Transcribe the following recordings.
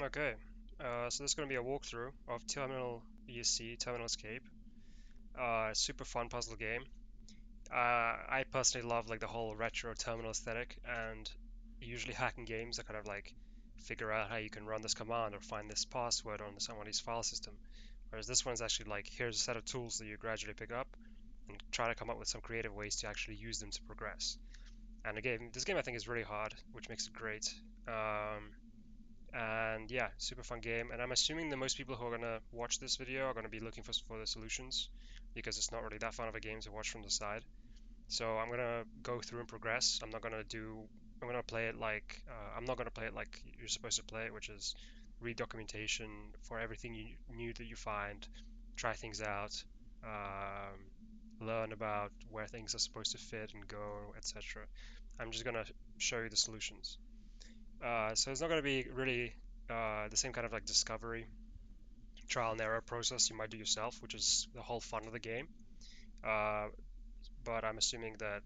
Okay, so this is going to be a walkthrough of Terminal ESC, Terminal Escape. Super fun puzzle game. I personally love like the whole retro terminal aesthetic, and usually hacking games that kind of like figure out how you can run this command or find this password on somebody's file system. Whereas this one's actually like, here's a set of tools that you gradually pick up and try to come up with some creative ways to actually use them to progress. And again, this game I think is really hard, which makes it great. And yeah, super fun game. And I'm assuming that most people who are gonna watch this video are gonna be looking for the solutions, because it's not really that fun of a game to watch from the side. So I'm gonna go through and progress. I'm gonna play it like I'm not gonna play it like you're supposed to play it, which is read documentation for everything new that you find, try things out, learn about where things are supposed to fit and go, etc. I'm just gonna show you the solutions. So it's not going to be really the same kind of like discovery, trial and error process you might do yourself, which is the whole fun of the game. Uh, but I'm assuming that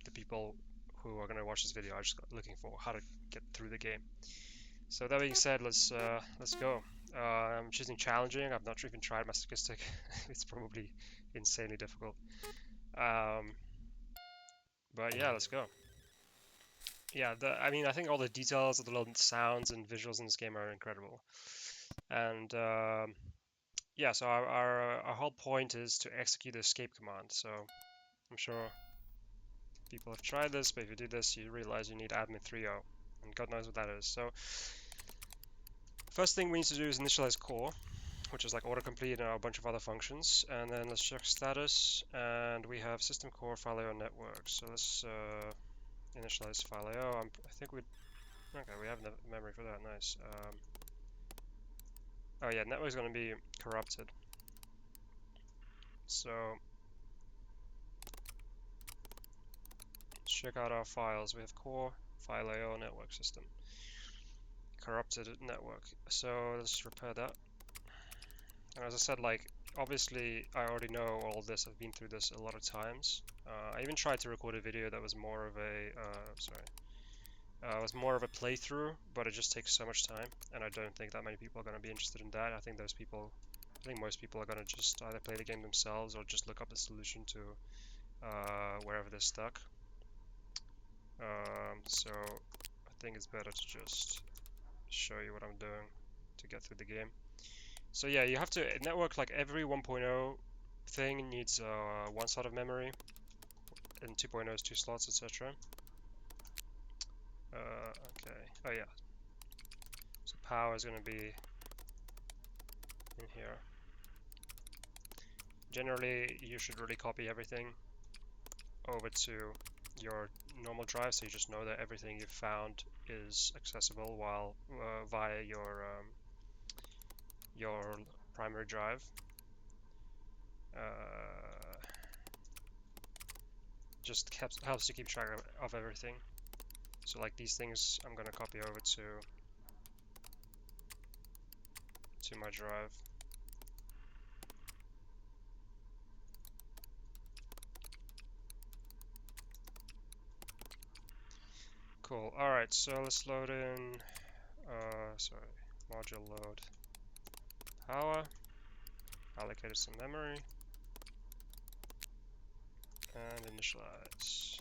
the people who are going to watch this video are just looking for how to get through the game. So that being said, let's go. I'm choosing challenging. I've not even tried masochistic. It's probably insanely difficult. Um, but yeah, let's go. Yeah, I mean, I think all the details of the little sounds and visuals in this game are incredible. And yeah, so our whole point is to execute the escape command. So I'm sure people have tried this, but if you do this, you realize you need admin 3.0, and God knows what that is. So first thing we need to do is initialize core, which is like autocomplete and a bunch of other functions. And then let's check status, and we have system core file IO network. So let's initialize file IO. I think okay, we have the memory for that. Nice. Oh yeah, network is going to be corrupted. So let's check out our files. We have core, file IO, network system, corrupted network. So let's repair that. And as I said, like obviously I already know all of this. I've been through this a lot of times. I even tried to record a video that was more of a was more of a playthrough, but it just takes so much time, and I don't think that many people are going to be interested in that. I think most people are going to just either play the game themselves or just look up the solution to wherever they're stuck. So I think it's better to just show you what I'm doing to get through the game. So yeah, you have to network, like every 1.0 thing needs one slot of memory, and 2.0 is 2 slots, etc. Okay. Oh yeah. So power is going to be in here. Generally, you should really copy everything over to your normal drive, so you just know that everything you've found is accessible while via your primary drive. Just helps to keep track of everything. So like these things I'm gonna copy over to my drive. Cool. Alright, so let's load in sorry, module load power, allocated some memory, and initialize.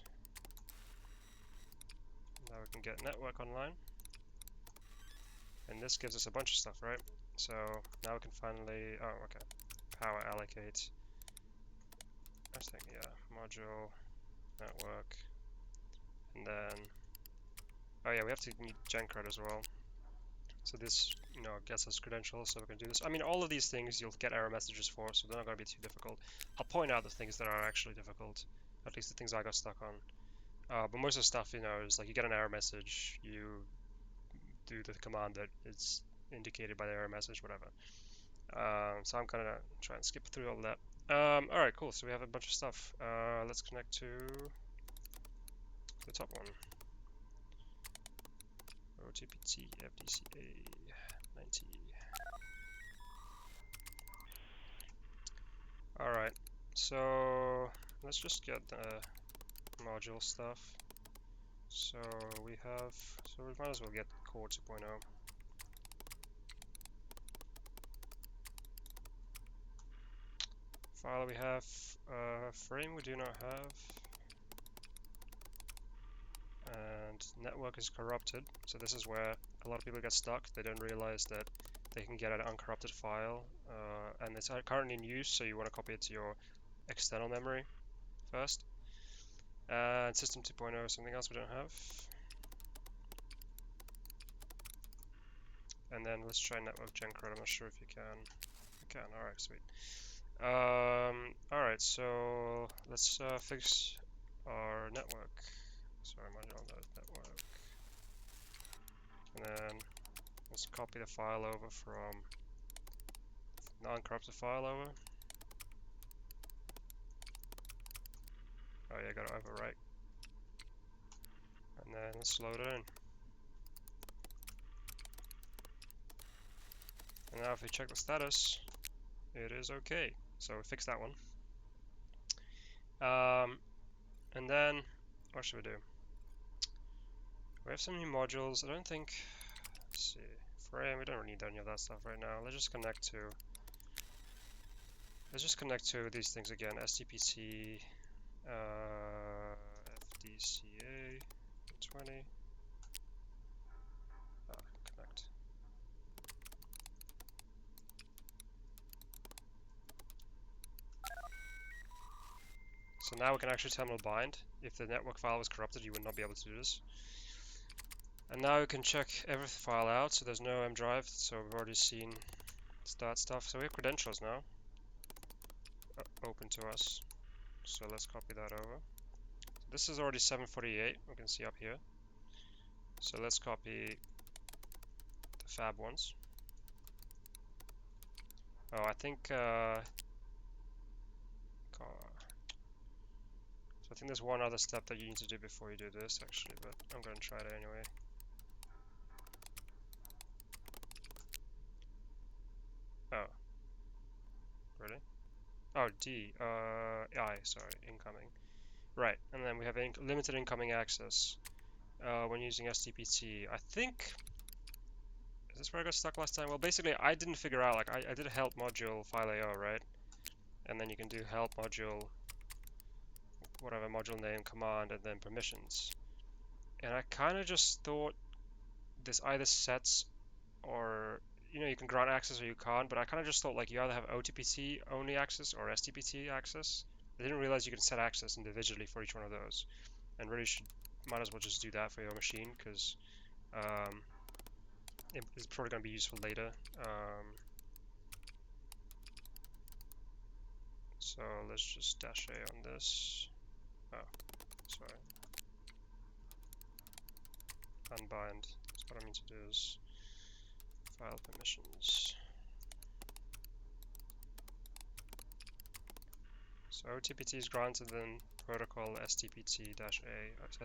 Now we can get network online, and this gives us a bunch of stuff, right? So now we can finally, oh okay, power allocate, I think, yeah, module, network, and then, oh yeah, we have to need gencred as well. So this, gets us credentials, so we can do this. I mean, all of these things you'll get error messages for, so they're not going to be too difficult. I'll point out the things that are actually difficult, at least the things I got stuck on. But most of the stuff, is like you get an error message, you do the command that is indicated by the error message, whatever. So I'm gonna try and skip through all of that. Alright, cool, so we have a bunch of stuff. Let's connect to the top one. OTPT FDCA 90. Alright, so let's just get the module stuff. So we might as well get core 2.0. file we have? Frame we do not have. And network is corrupted. So this is where a lot of people get stuck. They don't realize that they can get an uncorrupted file, and it's currently in use, so you want to copy it to your external memory first. And system 2.0, something else we don't have. And then let's try network gencode. I'm not sure if you can. You can. All right, sweet. All right, so let's fix our network. Sorry, module on the network. And then let's copy the file over from non-corrupted file over. Oh yeah, gotta overwrite. And then let's load it in. And now if we check the status, it is okay. So we fixed that one. And then what should we do? We have some new modules. I don't think. Let's see. Frame. We don't really need any of that stuff right now. Let's just connect to. Let's just connect to these things again. SDPT, FDCA 20. Connect. So now we can actually terminal bind. If the network file was corrupted, you would not be able to do this. And now we can check every file out, so there's no M drive, so we've already seen start stuff. So we have credentials now open to us. So let's copy that over. This is already 748, we can see up here. So let's copy the fab ones. Oh, I think so I think there's one other step that you need to do before you do this actually, but I'm going to try it anyway. Oh. Really? Oh, D. I, sorry, incoming. Right, and then we have limited incoming access when using SDPT. I think, is this where I got stuck last time? Well, basically, I didn't figure out, like, I did help module file AO, right? And then you can do help module, whatever module name, command, and then permissions. And I kind of just thought this either sets or, you know, you can grant access or you can't, but I kind of just thought, like, you either have OTPT only access or SDPT access. I didn't realize you can set access individually for each one of those. And really might as well just do that for your machine, because it's probably going to be useful later. So let's just dash A on this. Oh, sorry. Unbind. So what I mean to do is file permissions. So OTPT is granted, then protocol SDPT-A,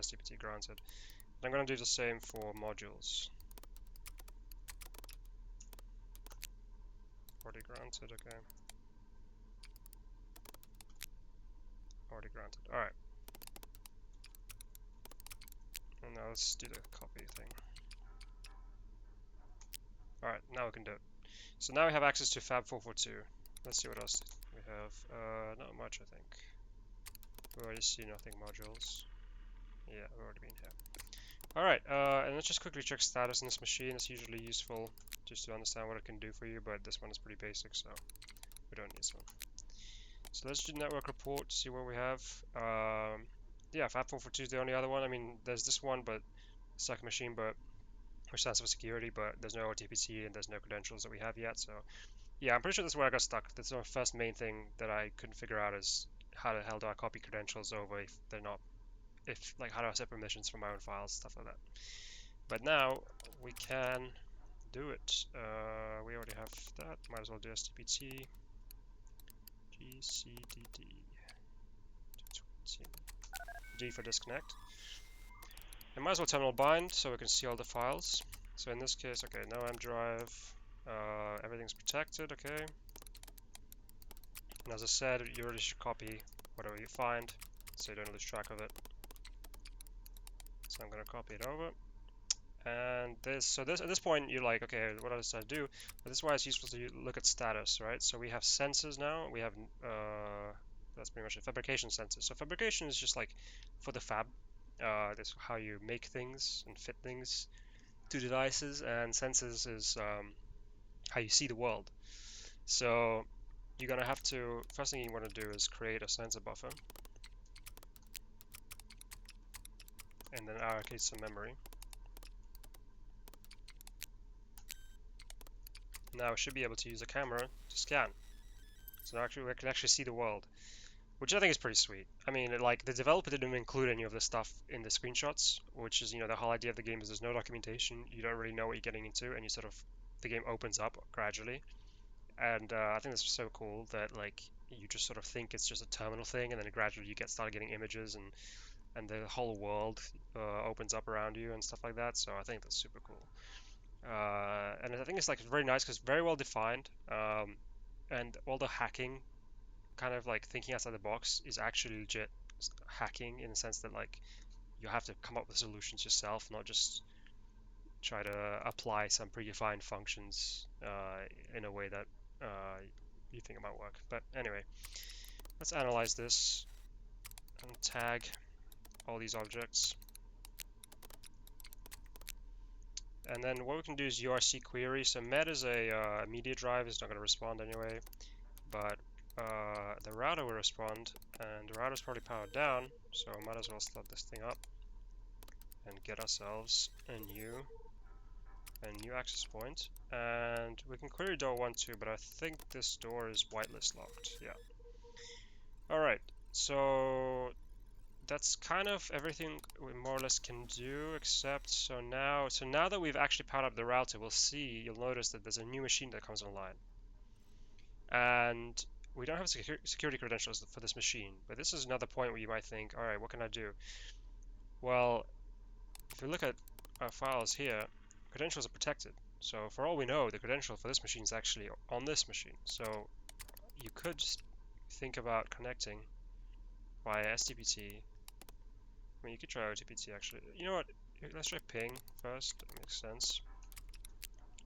SDPT granted. And I'm going to do the same for modules. Already granted, okay. Already granted, alright. And now let's do the copy thing. Alright, now we can do it. So now we have access to Fab442. Let's see what else we have. Not much, I think. We already see nothing modules. Yeah, we've already been here. Alright, and let's just quickly check status in this machine. It's usually useful just to understand what it can do for you, but this one is pretty basic, so we don't need this one. So let's do network report to see what we have. Yeah, Fab442 is the only other one. I mean, there's this one, but second machine, but which stands for security, but there's no OTPT and there's no credentials that we have yet. So yeah, I'm pretty sure that's where I got stuck. That's the first main thing that I couldn't figure out is how the hell do I copy credentials over if they're not, like how do I set permissions from my own files, stuff like that. But now we can do it. We already have that. Might as well do SDPT GCDD D for disconnect. And might as well terminal bind so we can see all the files. So in this case, okay, no M drive, everything's protected, okay. And as I said, you really should copy whatever you find so you don't lose track of it. So I'm going to copy it over. And this at this point you're like, okay, what else do I do? But this is why it's useful to look at status, right? So we have sensors now. We have that's pretty much it. Fabrication sensors. So fabrication is just like for the fab. That's how you make things and fit things to devices, and sensors is how you see the world. So you're gonna have to, first thing you want to do is create a sensor buffer, and then allocate some memory. Now we should be able to use a camera to scan. So now actually we can actually see the world, which I think is pretty sweet. I mean, like the developer didn't include any of this stuff in the screenshots, which is, the whole idea of the game is there's no documentation. You don't really know what you're getting into, and the game opens up gradually. And I think that's so cool that like you just sort of think it's just a terminal thing, and then gradually you start getting images, and the whole world opens up around you and stuff like that. So I think that's super cool. And I think it's like very nice because very well defined, and all the hacking, kind of like thinking outside the box, is actually legit hacking in the sense that like you have to come up with solutions yourself, not just try to apply some predefined functions in a way that you think it might work. But anyway, let's analyze this and tag all these objects. And then what we can do is URC query. So met is a media drive, is not going to respond anyway, but the router will respond, and the router is probably powered down, so might as well start this thing up and get ourselves a new access point. And we can query door 1, 2, but I think this door is whitelist locked. Yeah. Alright, so that's kind of everything we more or less can do, except now that we've actually powered up the router, you'll notice that there's a new machine that comes online. And we don't have security credentials for this machine, but this is another point where you might think, all right, what can I do? Well, if we look at our files here, credentials are protected. So for all we know, the credential for this machine is actually on this machine. So you could just think about connecting via STPT. I mean, you could try OTPT actually. You know what? Let's try ping first. That makes sense.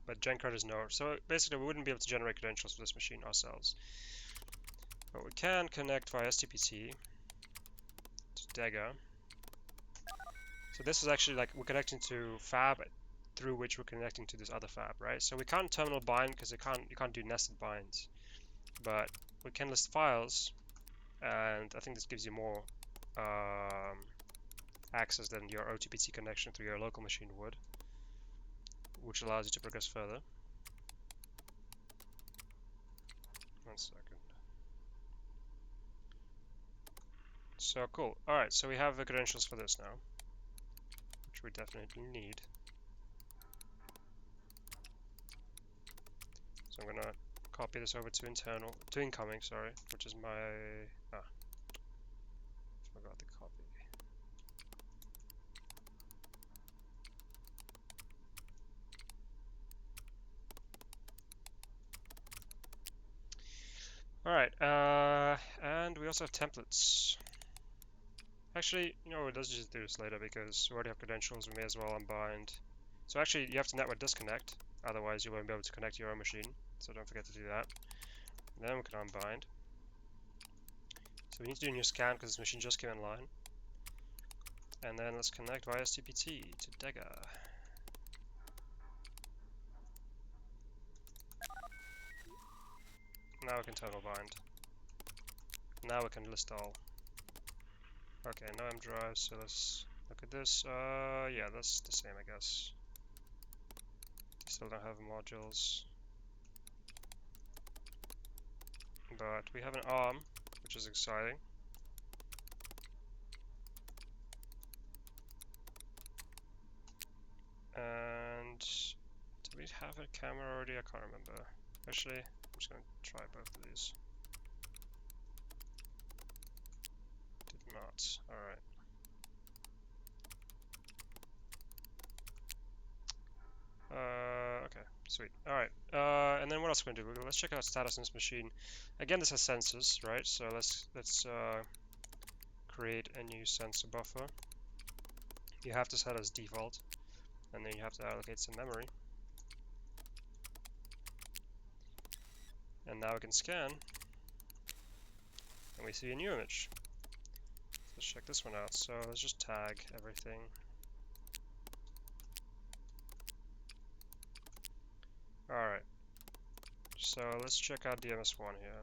But GenCred is no. So basically, we wouldn't be able to generate credentials for this machine ourselves. But we can connect via STPT to Dega. So this is actually like we're connecting to fab through which we're connecting to this other fab, right? So we can't terminal bind because you can't do nested binds. But we can list files, and I think this gives you more access than your OTPT connection through your local machine would, which allows you to progress further. 1 second. So cool. Alright, so we have the credentials for this now, which we definitely need. So I'm gonna copy this over to incoming, sorry, which is my forgot the copy. Alright, and we also have templates. Actually, let's just do this later because we already have credentials, we may as well unbind. So actually, you have to network disconnect, otherwise you won't be able to connect to your own machine, so don't forget to do that. And then we can unbind. So we need to do a new scan because this machine just came online. And then let's connect via STPT to Dega. Now we can terminal bind. Now we can list all. Okay, no M drives, so let's look at this. Yeah, that's the same, I guess. Still don't have modules. But we have an ARM, which is exciting. And do we have a camera already? I can't remember. Actually, I'm just going to try both of these. Did not. Alright. Okay, sweet. Alright, and then what else are we going to do? Let's check out status on this machine. Again, this has sensors, right? So let's create a new sensor buffer. You have to set as default. and then you have to allocate some memory. And now we can scan, and we see a new image. Let's check this one out. So let's just tag everything. Alright, so let's check out DMS1 here.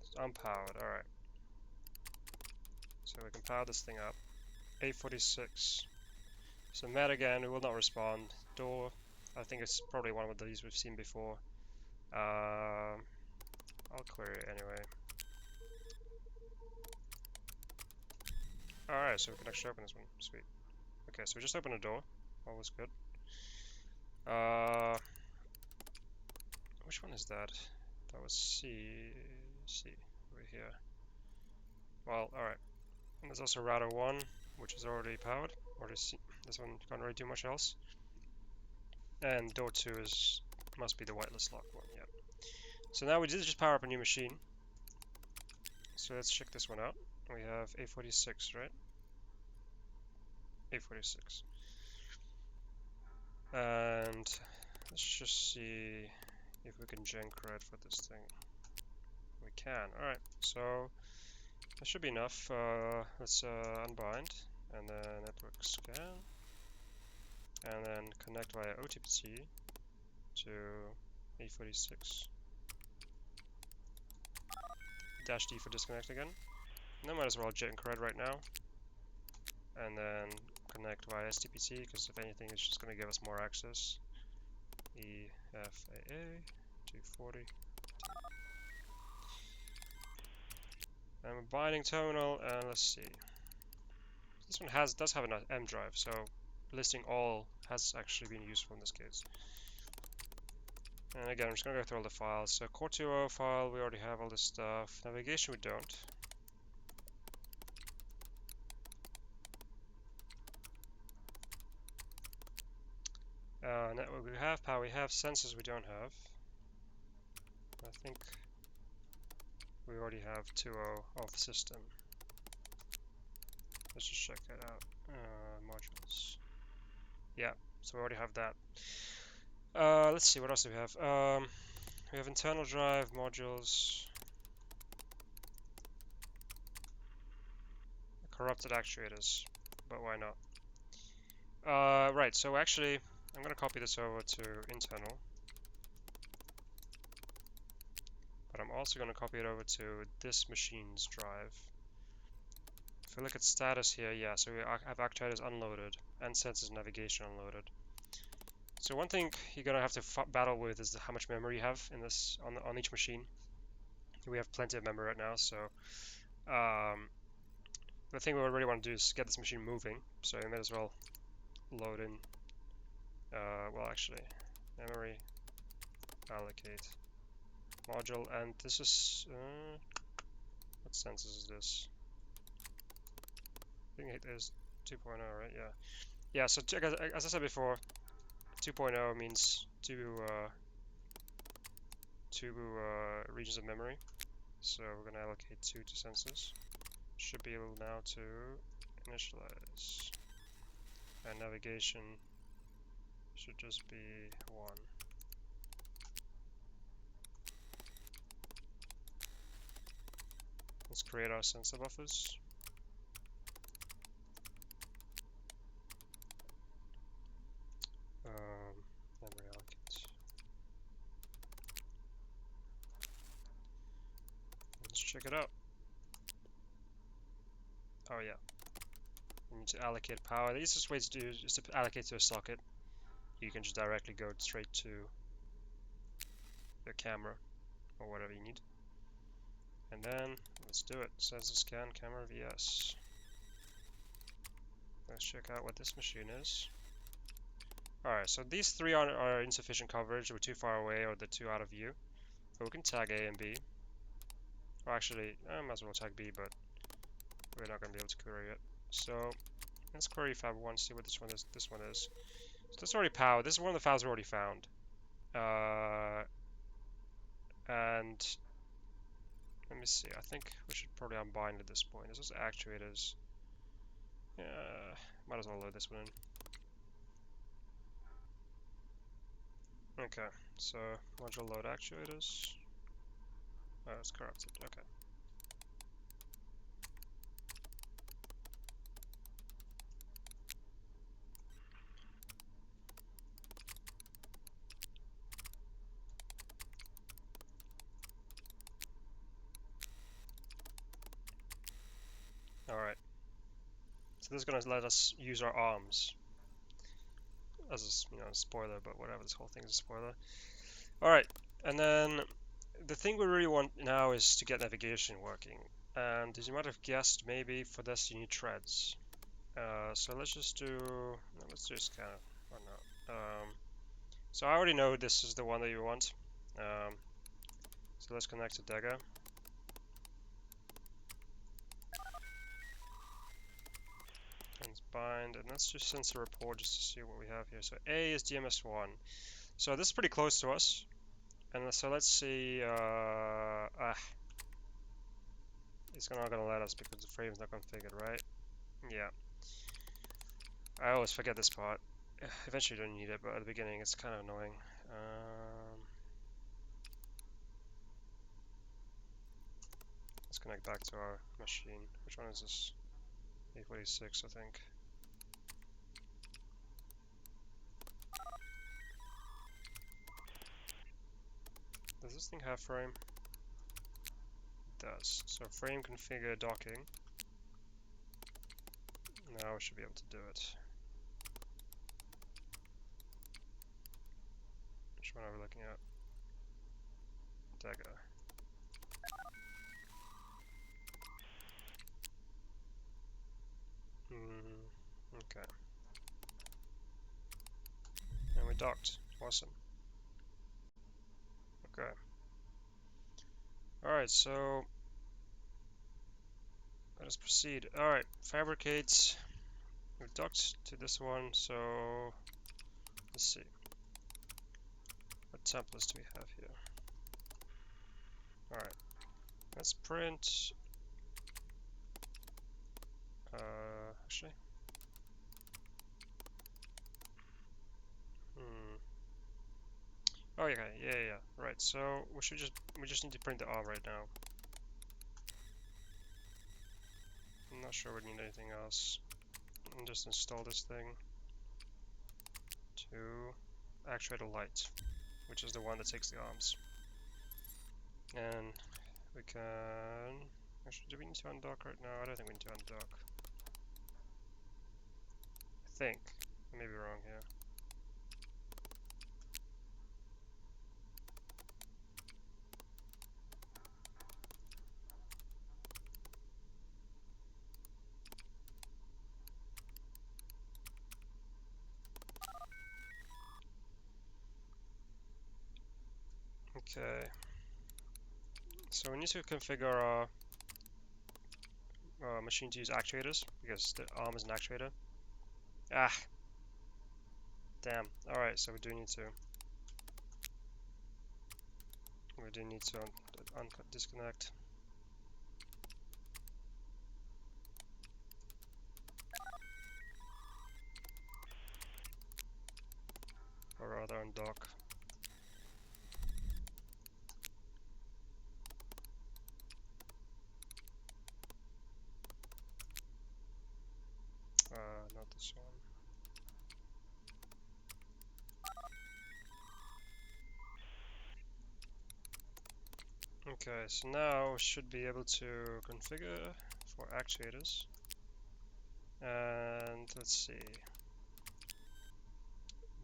It's unpowered, alright. So we can power this thing up. 846. So met again, it will not respond. Door, I think it's probably one of these we've seen before. I'll query it anyway. Alright, so we can actually open this one. Sweet. Okay, so we just opened a door. All was good. Which one is that? That was C over here. Well, alright. And there's also router 1, which is already powered. This one can't really do much else. And door 2 must be the whitelist lock one, yeah. So now we did just power up a new machine. So let's check this one out. We have 846, right? 846. And let's just see if we can gen cred for this thing. We can. Alright, so that should be enough. Let's unbind and then network scan and then connect via OTPC to 846. Dash D for disconnect again. And I might as well gen cred right now. And then connect via STPC because if anything it's just going to give us more access. EFAA 240. I'm a binding terminal, and let's see. This one does have an M drive, so listing all has actually been useful in this case. And again, I'm just gonna go through all the files. So Core 2.0 file, we already have all this stuff. Navigation, we don't. Network we have, power we have, sensors we don't have. I think we already have 2.0 off system. Let's just check that out. Modules. Yeah, so we already have that. Let's see, what else do we have? We have internal drive modules. Corrupted actuators, but why not? Right, so actually, I'm going to copy this over to internal. But I'm also going to copy it over to this machine's drive. If we look at status here, yeah, so we have actuators unloaded and sensors navigation unloaded. So one thing you're going to have to battle with is how much memory you have in this on each machine. We have plenty of memory right now, so the thing we really want to do is get this machine moving. So you may as well load in, well actually, memory allocate module, and this is, what sensors is this? I think it is 2.0, right? Yeah. Yeah, so as I said before, 2.0 means two regions of memory. So we're going to allocate 2 to sensors. Should be able now to initialize. And navigation should just be 1. Let's create our sensor buffers. Memory allocate. Let's check it out. Oh yeah. We need to allocate power. The easiest way to do is to allocate to a socket. You can just directly go straight to your camera or whatever you need. And then let's do it. Sensor scan camera VS. Let's check out what this machine is. Alright, so these 3 are insufficient coverage. We're too far away or they're too out of view. But we can tag A and B. Or actually, I might as well tag B, but we're not going to be able to query it. So let's query fab1, see what this one is. So this is already powered. This is one of the files we already found. And let me see. I think we should probably unbind at this point. This is actuators. Might as well load this one in. Okay, so module load actuators. Oh, it's corrupted. Okay. All right. So this is gonna let us use our arms as a, spoiler, but whatever. This whole thing is a spoiler. All right, and then the thing we really want now is to get navigation working. And as you might have guessed, maybe for this you need treads. So let's just do. No, let's just kind of. Why not? So I already know this is the one that you want. Um, so let's connect to Dega. And bind, and let's just send a report just to see what we have here. So A is DMS1. So this is pretty close to us. And so let's see. It's not gonna let us because the frame's not configured, right? Yeah. I always forget this part. Eventually you don't need it, but at the beginning it's kind of annoying. Let's connect back to our machine. Which one is this? 846, I think. Does this thing have frame? It does. So frame configure docking. Now we should be able to do it. Which one are we looking at? Dagger. Okay. And we docked. Awesome. Okay. Alright, so let us proceed. Alright, fabricate. We've docked to this one, so let's see. What templates do we have here? Alright, let's print. Actually. Oh yeah. Right. So we just need to print the R right now. I'm not sure we need anything else. And just install this thing to actuator light, which is the one that takes the arms. And we can actually, do we need to undock right now? I don't think we need to undock. I think. I may be wrong here. Okay. So we need to configure our machine to use actuators because the arm is an actuator. Ah, damn. Alright, so we do need to. We do need to disconnect. Or rather undock. Not this one. Okay, so now we should be able to configure for actuators. And let's see.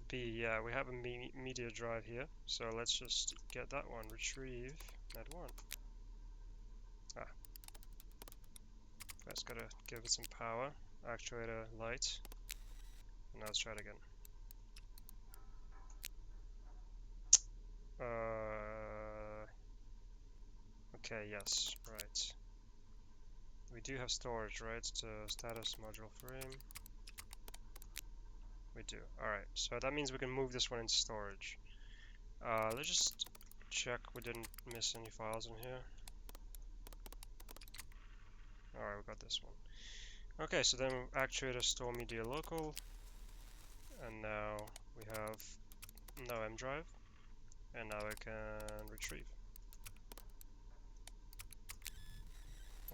B, yeah, we have a media drive here. So let's just get that one, retrieve that one. Ah, that's gotta give it some power. Actuator light. Now let's try it again. Okay, yes, right. We do have storage, right? To status module frame. We do. Alright, so that means we can move this one into storage. Let's just check we didn't miss any files in here. Alright, we got this one. Okay, so then actuator store media local. And now we have no M drive. And now I can retrieve.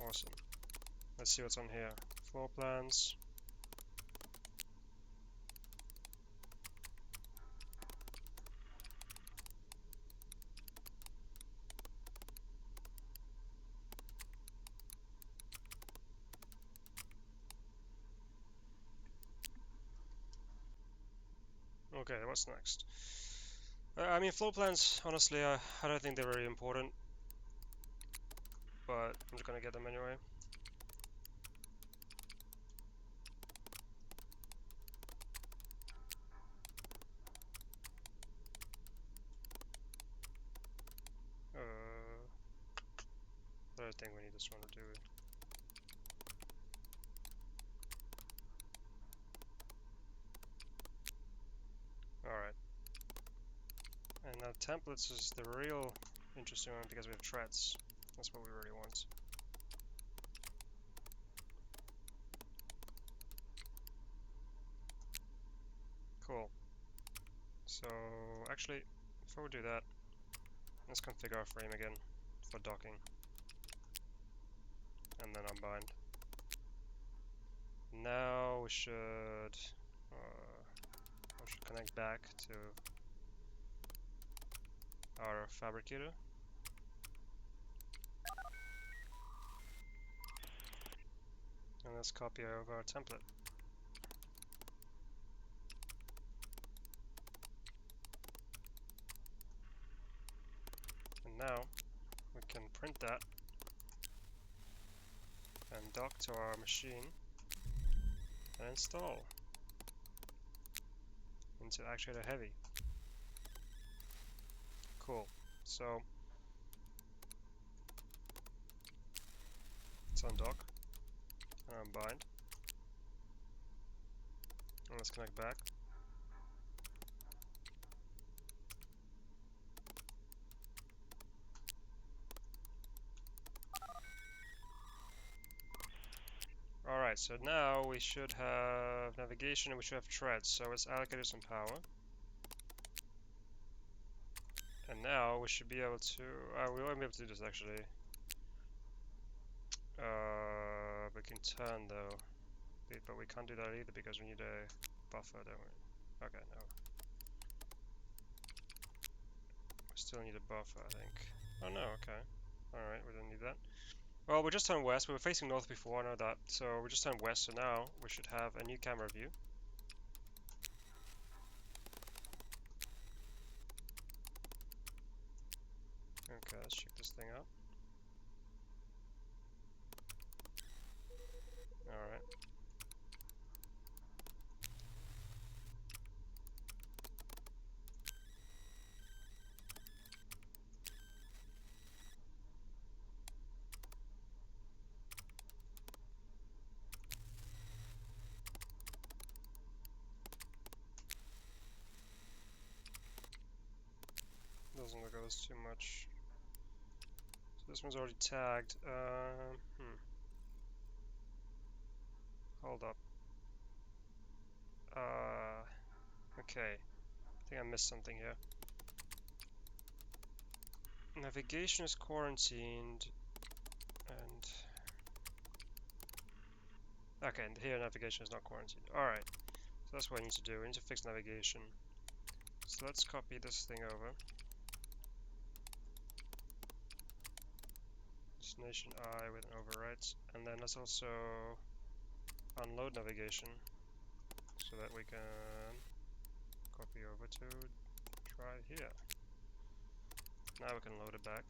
Awesome. Let's see what's on here. Floor plans. Okay, what's next? I mean, floor plans, honestly, I don't think they're very important, but I'm just gonna get them anyway. I don't think we need this one, do we? Alright. And now templates is the real interesting one because we have threads. That's what we really want. Cool. So actually, before we do that, let's configure our frame again for docking. And then unbind. Now we should connect back to our fabricator. And let's copy over our template. And now we can print that and dock to our machine and install into Actuator Heavy. Cool. So let's undock and unbind. And let's connect back. Alright, so now we should have navigation and we should have threads. So let's allocate some power. And now we should be able to, we won't be able to do this actually. We can turn though, but we can't do that either because we need a buffer, don't we? Okay, no. We still need a buffer, I think. Oh no, okay. Alright, we don't need that. Well, we just turned west. We were facing north before, I know that. So we just turned west, so now we should have a new camera view. Okay, let's check this thing out. Alright. Doesn't look like this too much. So this one's already tagged. Hold up. Okay. I think I missed something here. Navigation is quarantined, and okay, and here navigation is not quarantined. Alright, so that's what I need to do. We need to fix navigation. So let's copy this thing over. Destination I with an overwrite, and then let's also unload navigation so that we can copy over to try here. Now we can load it back.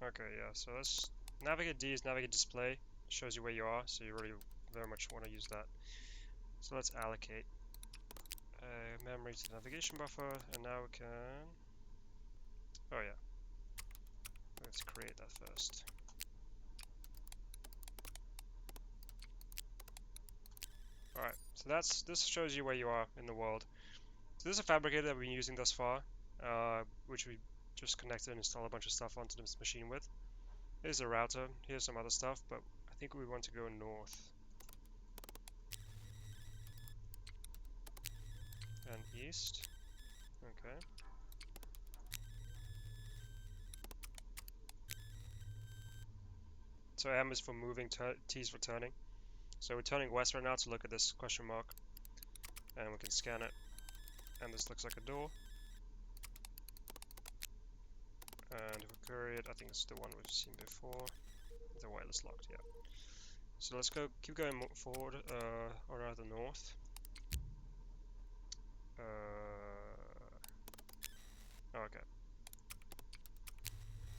Okay, yeah, so let's navigate D is navigate display. Shows you where you are, so you really very much want to use that. So let's allocate memory to the navigation buffer, and now we can, oh yeah, let's create that first. Alright, so this shows you where you are in the world. So this is a fabricator that we've been using thus far, which we just connect it and install a bunch of stuff onto this machine with. Here's a router, here's some other stuff, but I think we want to go north and east. Okay. So M is for moving, T is for turning. So we're turning west right now to look at this question mark, and we can scan it, and this looks like a door. And if we query it, I think it's the one we've seen before. The wireless locked, yeah. So let's keep going forward, or rather north. Okay.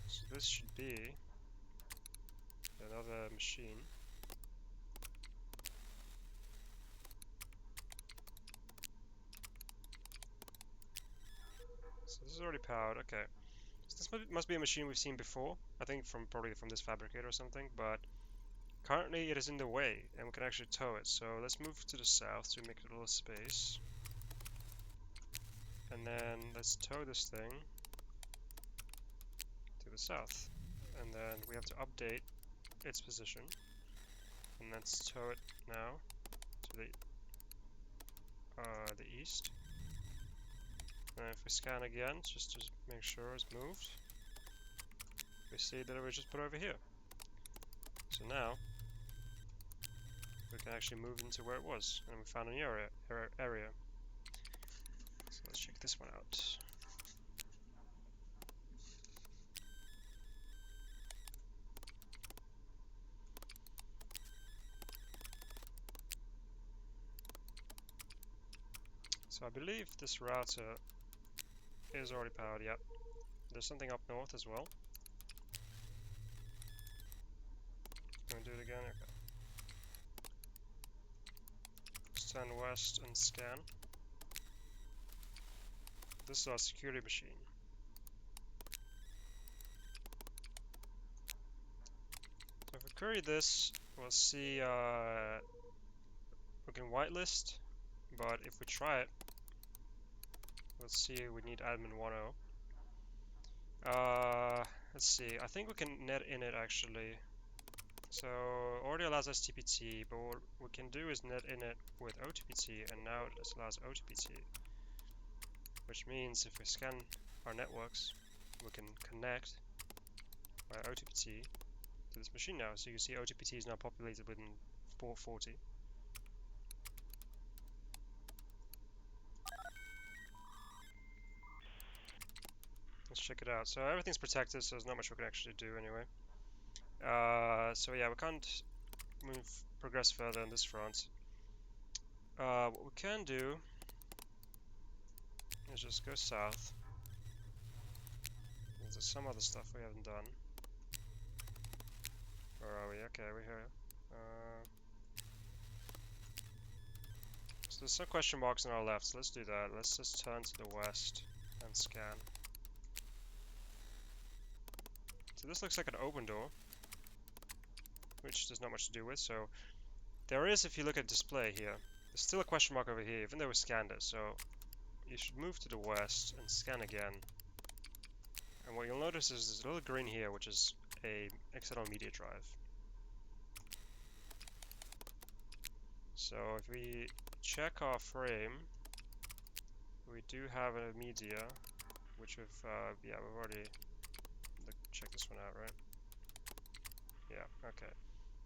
So this should be another machine. So this is already powered, okay. So this must be a machine we've seen before. I think probably from this fabricator or something, but currently it is in the way, and we can actually tow it. So let's move to the south to make a little space. And then let's tow this thing to the south. And then we have to update its position. And let's tow it now to the east. And if we scan again, just to make sure it's moved, we see that it was just put over here. So now we can actually move into where it was, and we found a new area. So let's check this one out. So I believe this router is already powered, yep. There's something up north as well. Can we do it again? Okay. Let's turn west and scan. This is our security machine. So if we query this, we'll see we can whitelist, but if we try it, let's see, we need admin 1.0. Let's see, I think we can net init actually. So already allows us TPT, but what we can do is net init with OTPT, and now it allows OTPT, which means if we scan our networks, we can connect by OTPT to this machine now. So you can see OTPT is now populated within port 40. Let's check it out. So everything's protected, so there's not much we can actually do anyway. So yeah, we can't progress further on this front. What we can do is just go south. There's some other stuff we haven't done. Where are we? Okay, we're here. So there's some question marks on our left, so let's do that. Let's just turn to the west and scan. So this looks like an open door, which there's not much to do with. So there is, if you look at display here, there's still a question mark over here, even though we scanned it. So you should move to the west and scan again. And what you'll notice is there's a little green here, which is a external media drive. So if we check our frame, we do have a media, which we've already checked this one out, right? Yeah, okay.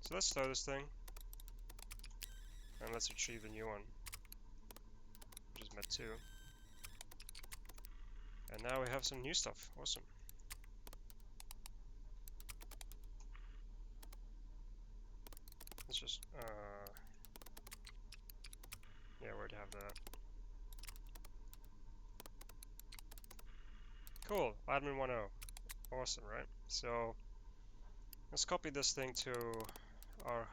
So let's throw this thing, and let's retrieve a new one, which is Met2. And now we have some new stuff. Awesome. Let's just, yeah, we already have that. Cool, admin 1.0. Awesome, right? So let's copy this thing to our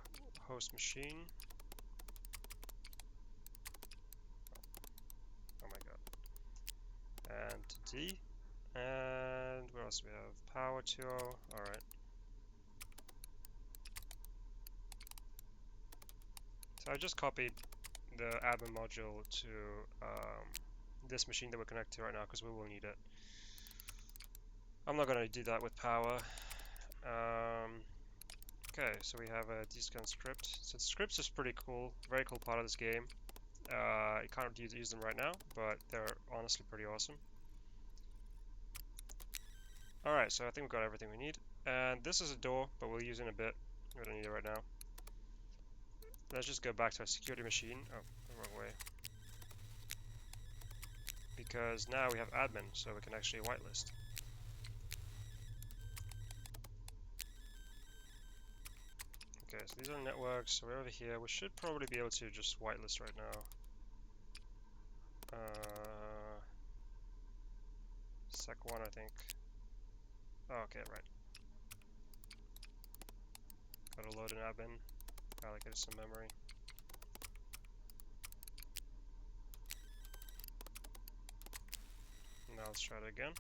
host machine. Oh my god. And D. And what else do we have? Power 2.0. Alright. So I just copied the admin module to this machine that we're connected to right now because we will need it. I'm not gonna do that with power. Okay, so we have a descan script. So the scripts is pretty cool, very cool part of this game. You can't use them right now, but they're honestly pretty awesome. Alright, so I think we've got everything we need. And this is a door, but we'll use it in a bit. We don't need it right now. Let's just go back to our security machine. Oh, the wrong way. Because now we have admin, so we can actually whitelist. Okay, so these are networks, so we're over here. We should probably be able to just whitelist right now. Sec1, I think. Oh, okay, right. Gotta load an admin. Allocate some memory. Now let's try it again.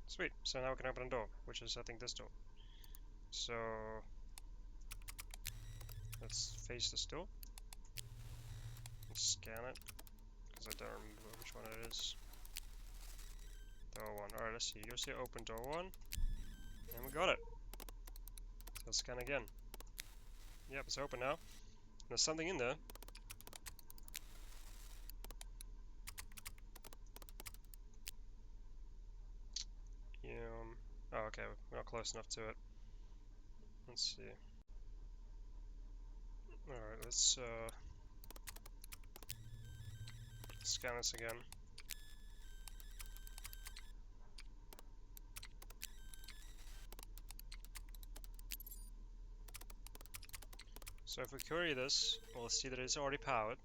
Sweet, so now we can open a door, which is I think this door. So let's face this door. Let's scan it, because I don't remember which one it is. Door 1. Alright, let's see. You'll see open door 1. And we got it. So let's scan again. Yep, it's open now. There's something in there. Oh, okay, we're not close enough to it. Let's see. Alright, let's scan this again. So if we query this, we'll see that it's already powered.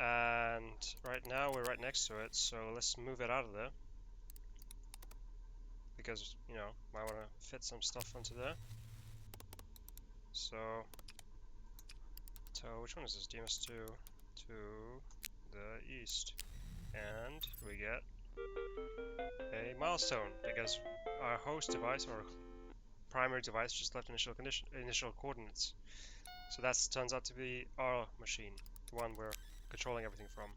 And right now we're right next to it, so let's move it out of there. Because, you know, might want to fit some stuff onto there. So which one is this? DMS2 to the east. And we get a milestone, because our host device or primary device just left initial coordinates. So that turns out to be our machine, the one we're controlling everything from.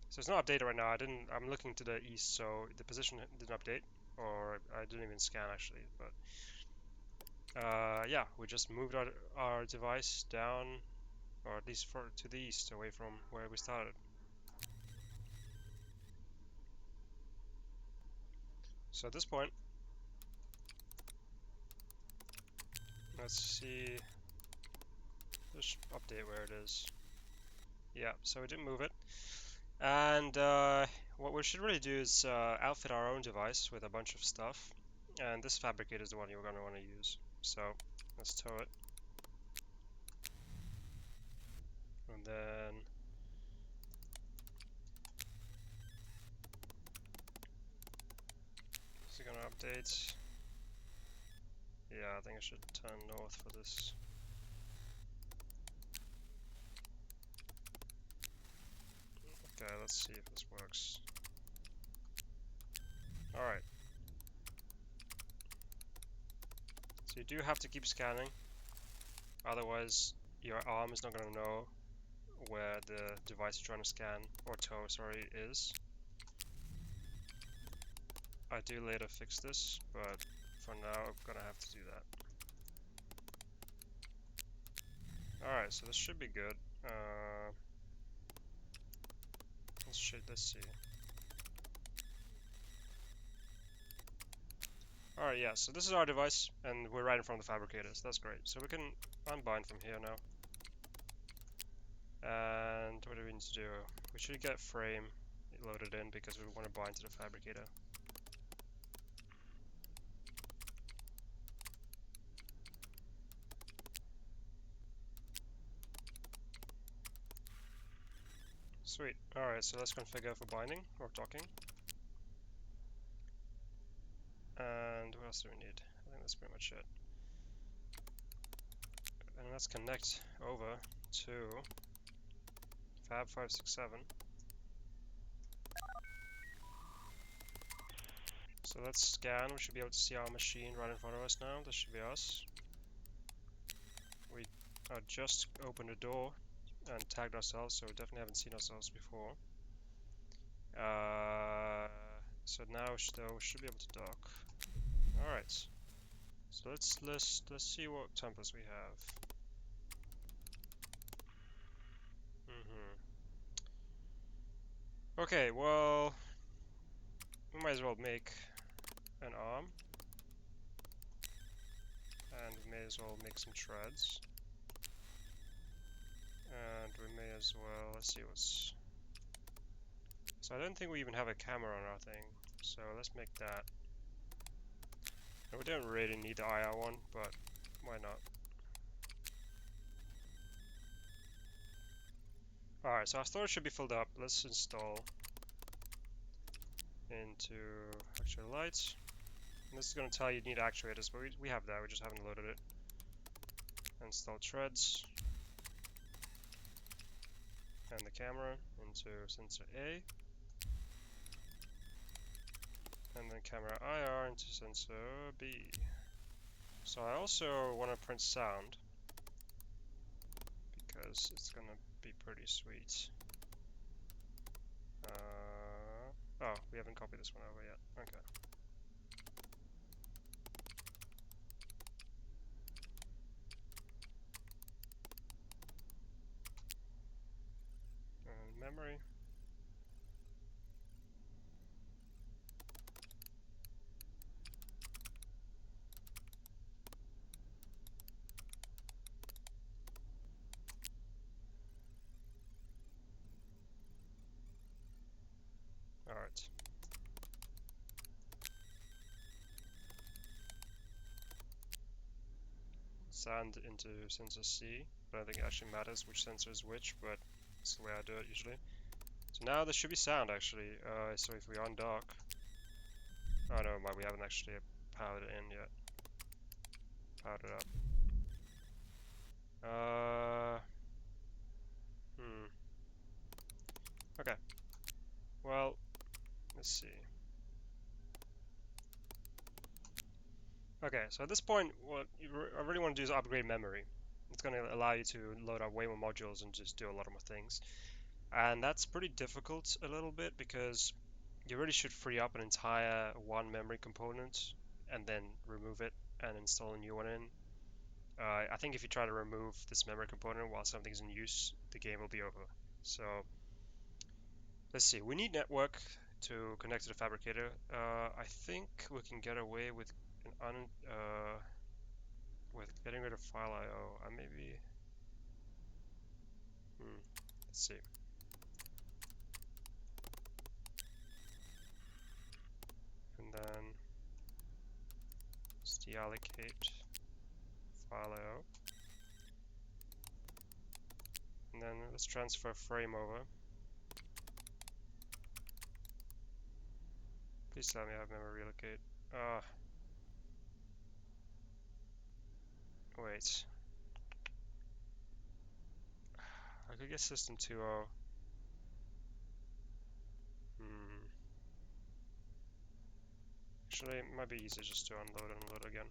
So it's not updated right now. I'm looking to the east, so the position didn't update, or I didn't even scan actually. But yeah, we just moved our device down, or at least to the east, away from where we started. So at this point, let's see. Just update where it is. Yeah, so we didn't move it. And what we should really do is outfit our own device with a bunch of stuff. And this fabricator is the one you're going to want to use. So let's tow it. And then is it going to update? Yeah, I think I should turn north for this. Okay, let's see if this works. Alright. So you do have to keep scanning, otherwise your arm is not going to know where the device you're trying to scan, or tow, sorry, is. I do later fix this, but for now I'm gonna have to do that. Alright, so this should be good. Let's see. Alright, yeah, so this is our device, and we're right in front of the fabricators. That's great. So we can unbind from here now. And what do we need to do? We should get frame loaded in because we want to bind to the fabricator. Sweet. Alright, so let's configure for binding or docking. And what else do we need? I think that's pretty much it. And let's connect over to Fab567. So let's scan. We should be able to see our machine right in front of us now. This should be us. We just opened a door and tagged ourselves, so we definitely haven't seen ourselves before. So now though we should be able to dock. Alright. So let's see what templates we have. Okay, well, we might as well make an arm, and we may as well make some treads, and we may as well, let's see what's, so I don't think we even have a camera on our thing, so let's make that. And we don't really need the IR one, but why not? Alright, so our storage should be filled up. Let's install into actual lights. And this is going to tell you need actuators, but we have that, we just haven't loaded it. Install treads and the camera into sensor A, and then camera IR into sensor B. So I also want to print sound because it's going to be pretty sweet. Oh, we haven't copied this one over yet. Okay. And memory. Alright. Sound into sensor C. I don't think it actually matters which sensor is which, but it's the way I do it usually. So now there should be sound actually. So if we undock, oh no, we haven't actually powered it in yet. Powered it up. Okay. Well, let's see. Okay, so at this point, what I really want to do is upgrade memory. It's going to allow you to load up way more modules and just do a lot more things. And that's pretty difficult a little bit because you really should free up an entire one memory component and then remove it and install a new one in. I think if you try to remove this memory component while something's in use, the game will be over. So let's see, we need network to connect to the fabricator. I think we can get away with with getting rid of file IO. Maybe. Let's see. And then let's deallocate file IO. And then let's transfer frame over. Please tell me I have memory relocate. Wait. I could get system 2.0. Actually, it might be easier just to unload and unload again.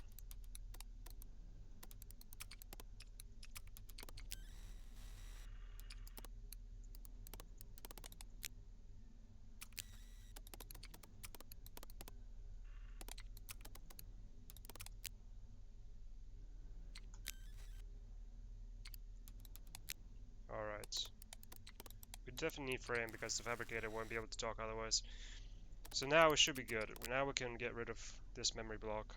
Alright. We definitely need frame because the fabricator won't be able to talk otherwise. So now it should be good. Now we can get rid of this memory block.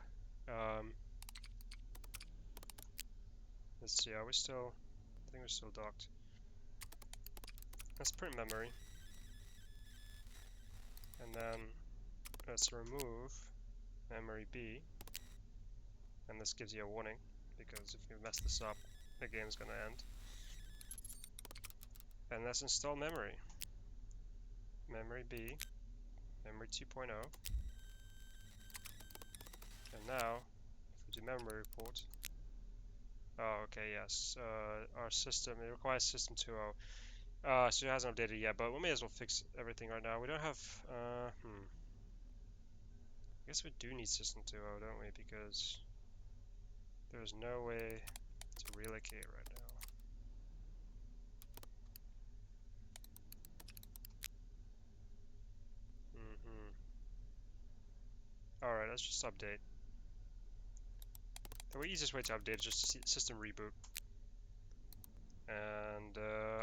Let's see, are we still... I think we're still docked. Let's print memory. And then let's remove memory B. And this gives you a warning, because if you mess this up, the game's gonna end. And let's install memory. Memory B. Memory 2.0. And now, if we do memory report, oh, okay, yes, our system, it requires system 2.0. So it hasn't updated yet, but we may as well fix everything right now. We don't have, I guess we do need system 2.0, don't we? Because there's no way to relocate right now. let's just update. The easiest way to update is just system reboot. And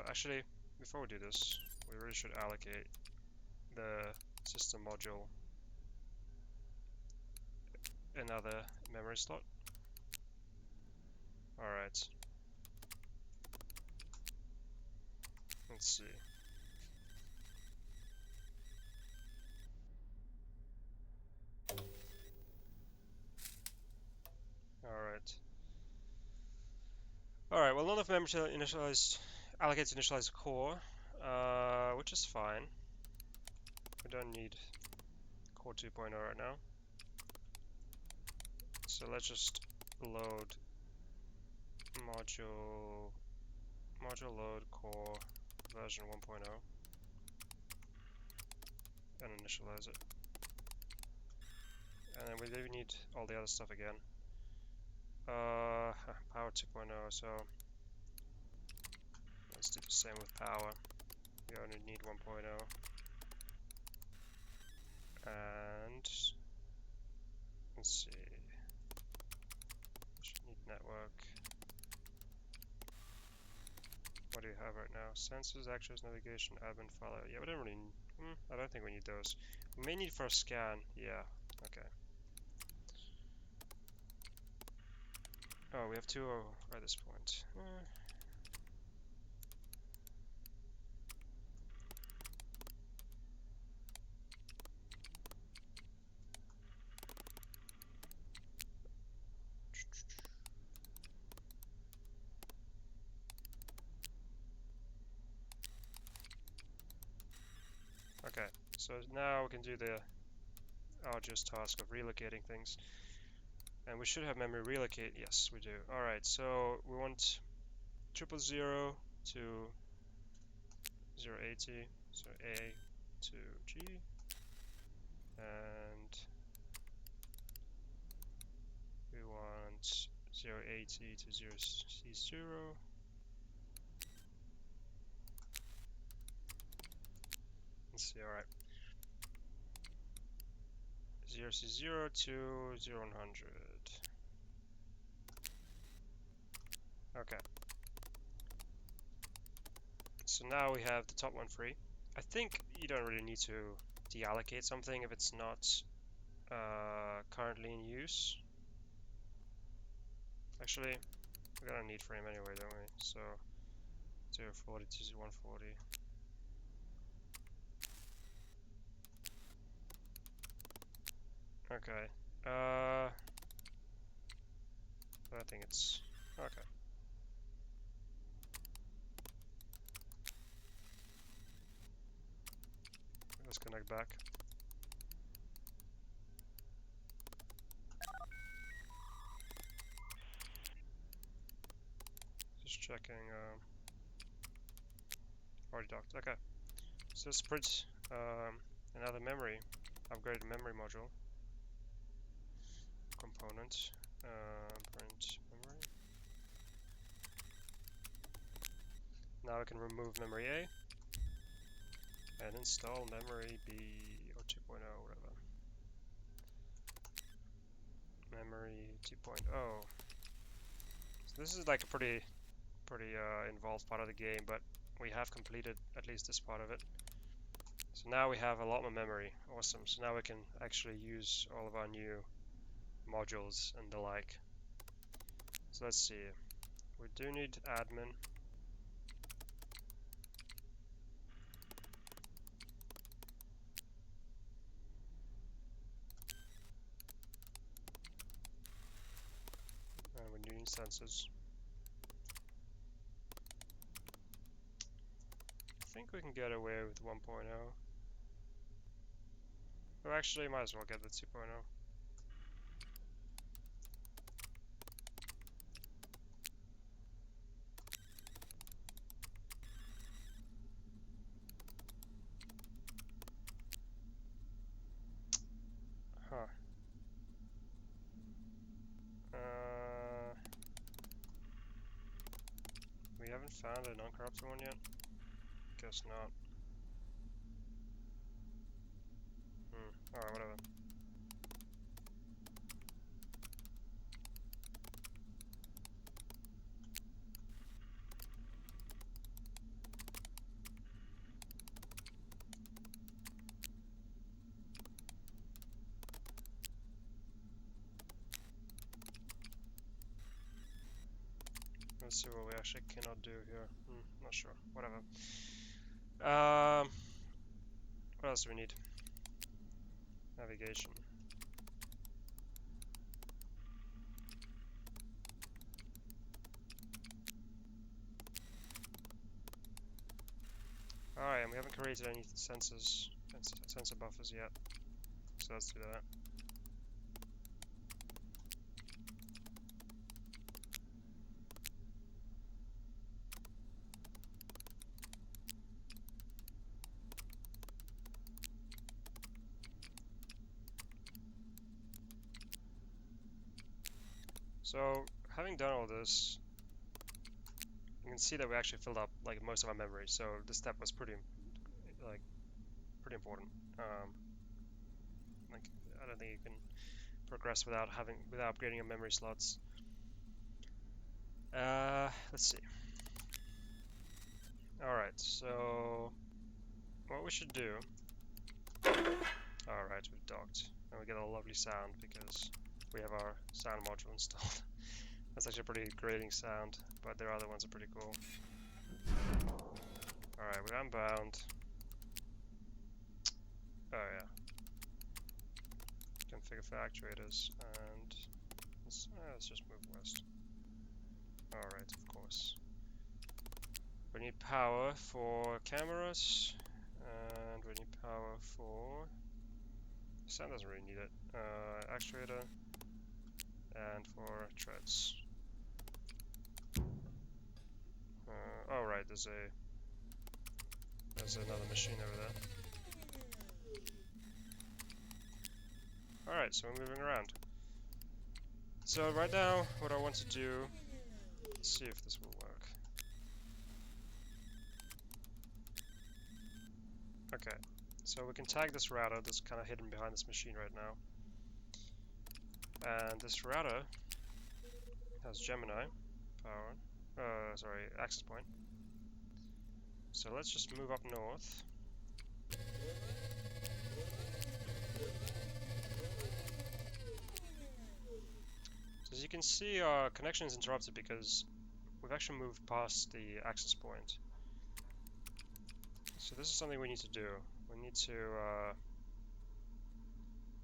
actually, before we do this, we really should allocate the system module another memory slot. Alright. Let's see. Alright. Alright, well, none of memory initialized allocates initialize core, which is fine. We don't need core 2.0 right now. So let's just load module load core version 1.0 and initialize it. And then we do need all the other stuff again. Power 2.0, so let's do the same with power. We only need 1.0. And let's see. We should need network. What do you have right now? Sensors, actuators, navigation, admin, file. Yeah, we don't really. I don't think we need those. We may need for a scan. Yeah. Okay. Oh, we have 2 at this point. Okay, so now we can do the arduous task of relocating things. And we should have memory relocate. Yes, we do. Alright, so we want 000 to 080, so A to G, and we want 080 to 0C0. Let's see, alright. 0C0 to 0100. Okay. So now we have the top one free. I think you don't really need to deallocate something if it's not currently in use. Actually, we're gonna need frame anyway, don't we? So 040 to 140. Okay. I think it's okay. Let's connect back. Just checking. Already docked. Okay. So let's print another memory, upgraded memory module component. Print memory. Now we can remove memory A and install memory B or 2.0, whatever. Memory 2.0. So this is like a pretty involved part of the game, but we have completed at least this part of it. So now we have a lot more memory. Awesome. So now we can actually use all of our new modules and the like. So let's see. We do need admin. And we do need sensors. I think we can get away with 1.0. Oh, actually, might as well get the 2.0. Huh. We haven't found a non-corrupted one yet? Guess not. Alright, whatever. Let's see what we actually cannot do here. Not sure. Whatever. What else do we need? Navigation. Alright, and we haven't created any sensors, sensor buffers yet. So let's do that. So, having done all this, you can see that we actually filled up like most of our memory. So this step was pretty important. Like I don't think you can progress without upgrading your memory slots. Let's see. All right, so what we should do. All right, we've docked, and we get a lovely sound because we have our sound module installed. That's actually a pretty grating sound, but their other ones are pretty cool. Alright, we're unbound. Oh yeah. Configure for actuators, and let's just move west. Alright, of course. We need power for cameras, and we need power for... Sound doesn't really need it. Actuator, and for treads. Oh right, there's another machine over there. Alright, so we're moving around. So right now, what I want to do, let's see if this will work. Okay, so we can tag this router that's kind of hidden behind this machine right now. And this router has Gemini power, access point. So let's just move up north. So as you can see, our connection is interrupted because we've actually moved past the access point. So this is something we need to do. We need to,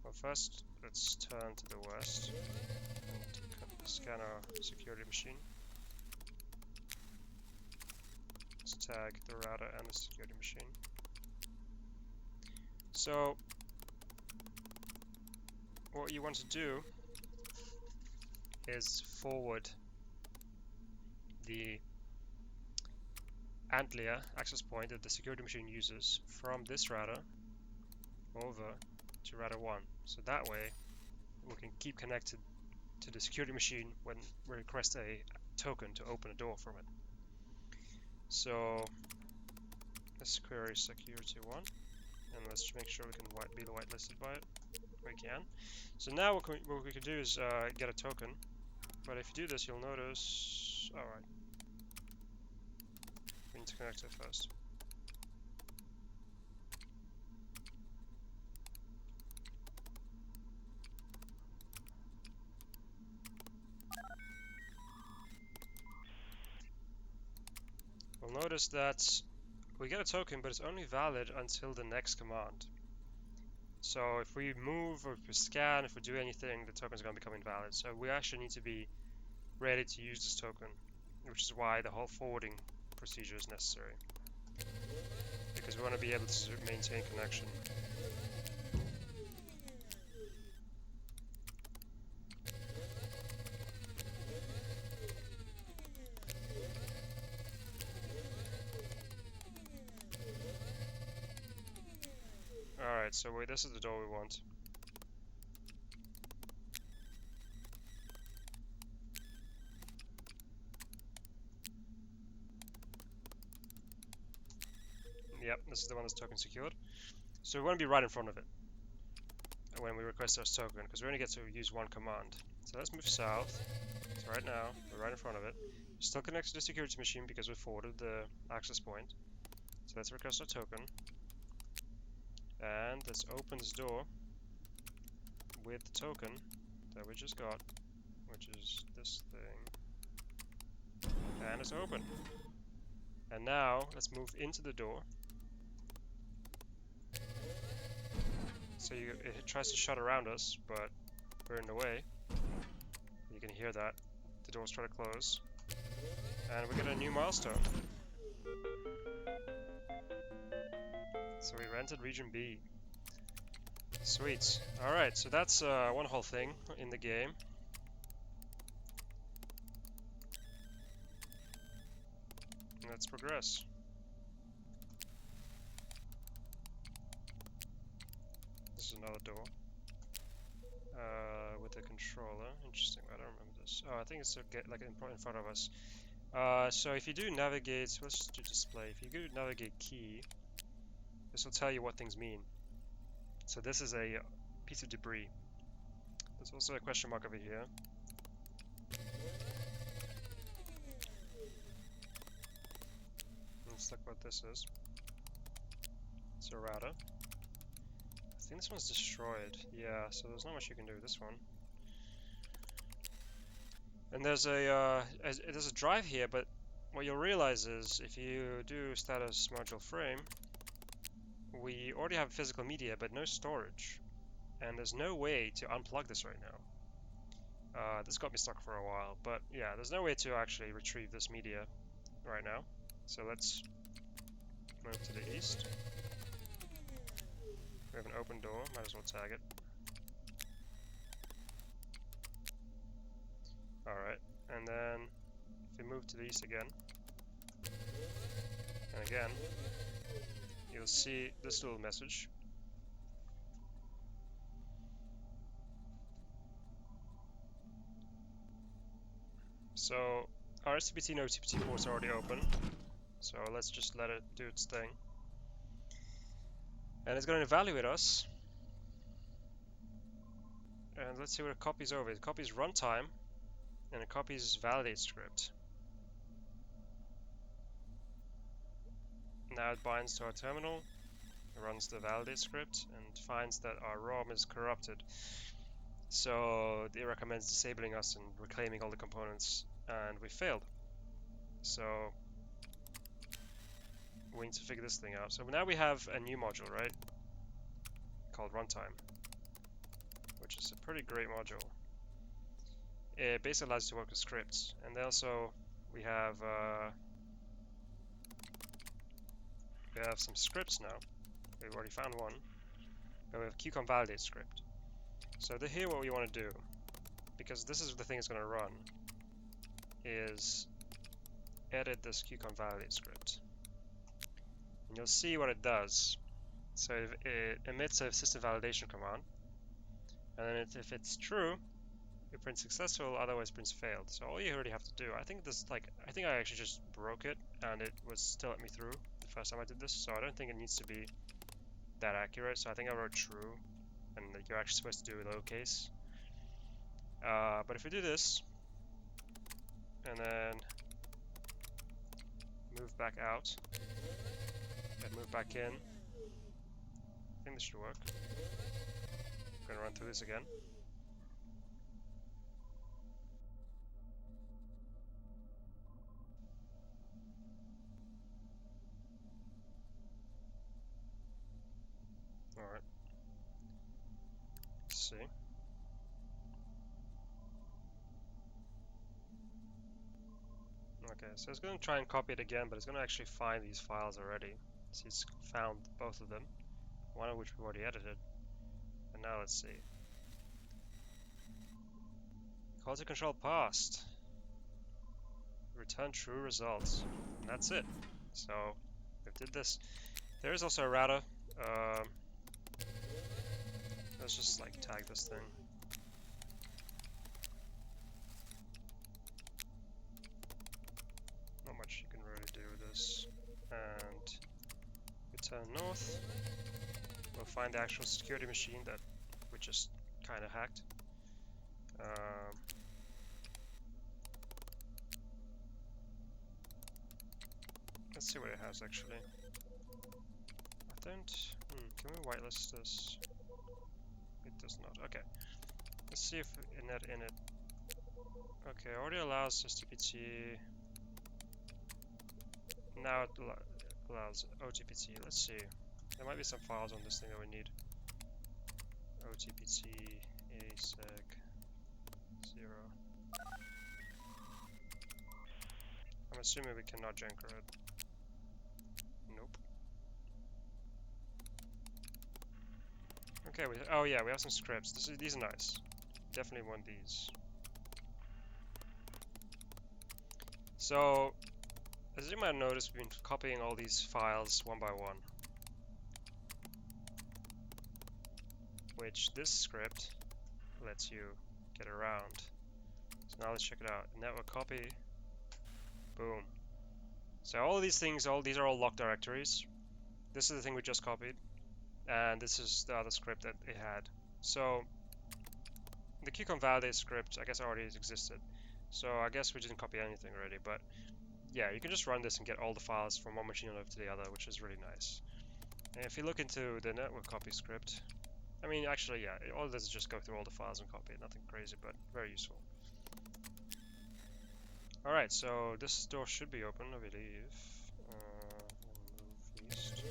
well first, let's turn to the west and scan our security machine. Let's tag the router and the security machine. So, what you want to do is forward the Antlia access point that the security machine uses from this router over to router 1. So that way we can keep connected to the security machine when we request a token to open a door from it. So let's query security 1 and let's make sure we can be whitelisted by it. We can. So now what we can do is get a token. But if you do this, you'll notice... Alright. We need to connect it first. We'll notice that we get a token, but it's only valid until the next command. So if we move or if we scan, if we do anything, the token is going to become invalid. So we actually need to be ready to use this token, which is why the whole forwarding procedure is necessary. Because we want to be able to maintain connection. Alright, so this is the door we want. Yep, this is the one that's token secured. So we want to be right in front of it when we request our token, because we only get to use one command. So let's move south. So right now, we're right in front of it. We're still connected to the security machine because we forwarded the access point. So let's request our token. And let's open this door with the token that we just got, which is this thing. And it's open. And now let's move into the door. So it tries to shut around us, but we're in the way. You can hear that. The doors try to close. And we get a new milestone. So we rented Region B. Sweet. Alright, so that's one whole thing in the game. Let's progress. This is another door. With the controller. Interesting, I don't remember this. Oh, I think it's like in front of us. So if you do navigate, let's just do display. If you do navigate key, this will tell you what things mean. So this is a piece of debris. There's also a question mark over here. Let's look what this is. It's a router. I think this one's destroyed. Yeah, so there's not much you can do with this one. And there's a drive here, but what you'll realize is if you do status module frame, we already have physical media, but no storage. And there's no way to unplug this right now. This got me stuck for a while, but yeah, there's no way to actually retrieve this media right now. So let's move to the east. We have an open door, might as well tag it. Alright, and then if we move to the east again, and again, you'll see this little message. So our SCPT and OCPT ports are already open, so let's just let it do its thing. And it's going to evaluate us. And let's see what it copies over. It copies runtime, and it copies validate script. Now it binds to our terminal, runs the validate script, and finds that our ROM is corrupted. So it recommends disabling us and reclaiming all the components, and we failed. So we need to figure this thing out. So now we have a new module, right? Called runtime, which is a pretty great module. It basically allows you to work with scripts, and also we have some scripts now. We've already found one, but we have QCOM validate script. So here what we want to do, because this is the thing it's going to run, is edit this QCOM validate script. And you'll see what it does. So it emits a system validation command, and then if it's true, it prints successful, otherwise prints failed. So all you really have to do, I think I actually just broke it, and it was still let me through the first time I did this, so I don't think it needs to be that accurate. So I think I wrote true, and you're actually supposed to do lowercase. But if we do this, and then move back out, and move back in, I think this should work. I'm gonna run through this again. Alright. Let's see. Okay, so it's going to try and copy it again, but it's going to actually find these files already. So it's found both of them, one of which we've already edited. And now let's see. Quality control passed. Return true results. And that's it. So we did this. There is also a router. Let's just like tag this thing. Not much you can really do with this. And return north. We'll find the actual security machine that we just kind of hacked. Let's see what it has actually. I don't. Can we whitelist this? It does not. Okay. Let's see if init. Okay, already allows STPT Now it allows OTPT. Let's see. There might be some files on this thing that we need. OTPT ASEC 0. I'm assuming we cannot Jenker it. Nope. Okay, oh yeah, we have some scripts. These are nice. Definitely want these. So, as you might have noticed, we've been copying all these files one by one. Which this script lets you get around. So now let's check it out. Network copy. Boom. So all of these things, these are all locked directories. This is the thing we just copied. And this is the other script that it had. So the QCOM validate script, I guess, already existed. So I guess we didn't copy anything already, but yeah, you can just run this and get all the files from one machine over to the other, which is really nice. And if you look into the network copy script, I mean, actually, yeah, all this is just go through all the files and copy it. Nothing crazy, but very useful. Alright, so this door should be open, I believe. Move east.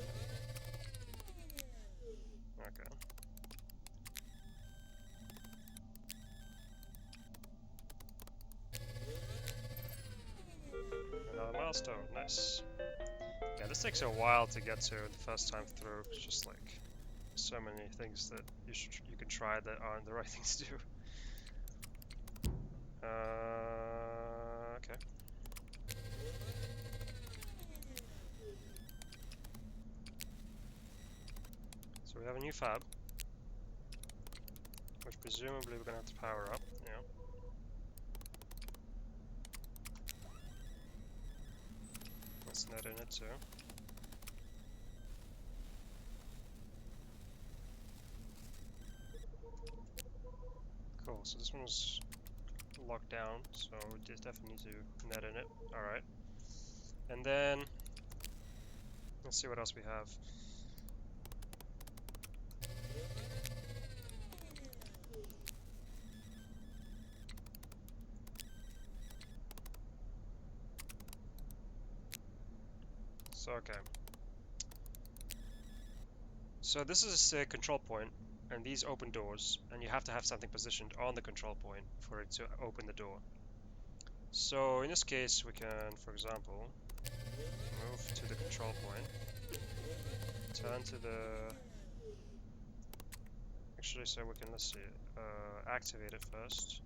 Okay. Another milestone, nice. Yeah, this takes a while to get to the first time through. It's just like so many things that you can try that aren't the right things to do. Okay. So we have a new fab, which presumably we're gonna have to power up. Yeah. Let's net in it too. Cool. So this one was locked down, so we definitely need to net in it. All right. And then let's see what else we have. So okay. So this is a control point, and these open doors, and you have to have something positioned on the control point for it to open the door. So in this case, we can, for example, move to the control point, turn to the... Actually, so we can, let's see, activate it first.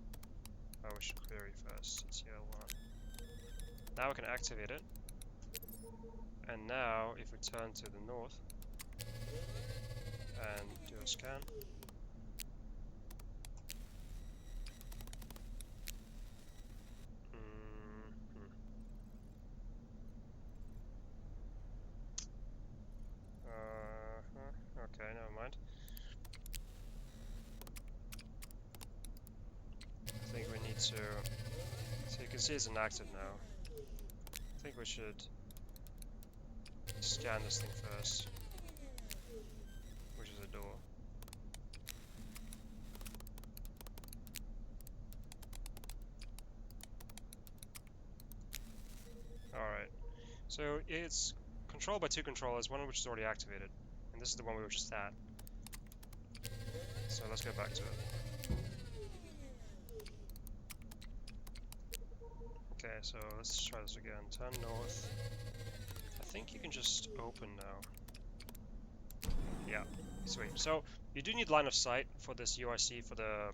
Oh, we should query first, ETL1. Now we can activate it. And now, if we turn to the north and do a scan, okay, never mind. I think we need to... So you can see it's inactive now. I think we should scan this thing first, which is a door. Alright, so it's controlled by two controllers, one of which is already activated, and this is the one we were just at. So let's go back to it. Okay, so let's try this again. Turn north. I think you can just open now. Yeah, sweet. So you do need line of sight for this UIC, for the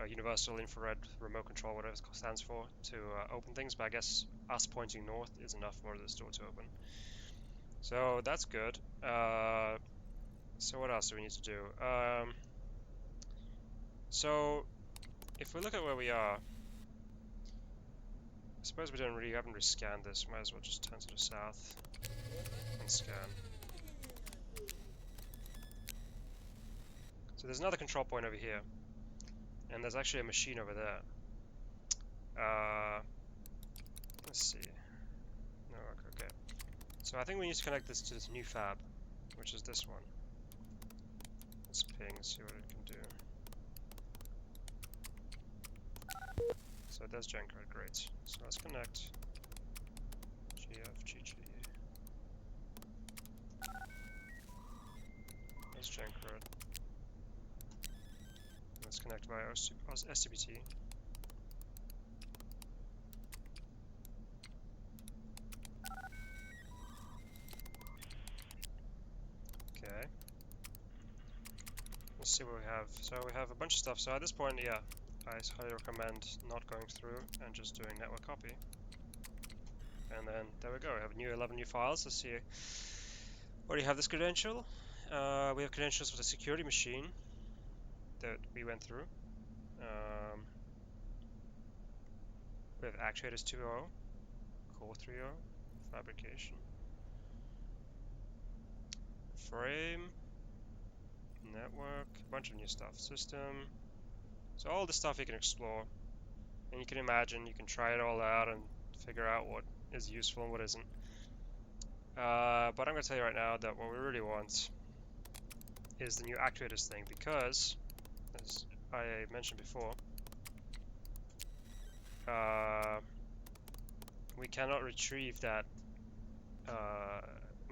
Universal Infrared Remote Control, whatever it stands for, to open things, but I guess us pointing north is enough for this door to open. So that's good. So what else do we need to do? So if we look at where we are, I suppose we haven't really scanned this. Might as well just turn to the south and scan. So there's another control point over here, and there's actually a machine over there. Let's see. No, okay. So I think we need to connect this to this new fab, which is this one. Let's ping and see what it can do. So it does Gencode, great. So let's connect GFGG. Let's Gencode. Let's connect via SCPT. Okay. Let's see what we have. So we have a bunch of stuff. So at this point, yeah, I highly recommend not going through and just doing network copy. And then there we go. We have 11 new files. Let's see. What do you have this credential? We have credentials for the security machine that we went through. We have actuators 2.0, core 3.0, fabrication, frame, network, a bunch of new stuff, system. So all this stuff you can explore, and you can imagine, you can try it all out and figure out what is useful and what isn't. But I'm going to tell you right now that what we really want is the new actuators thing, because, as I mentioned before, we cannot retrieve that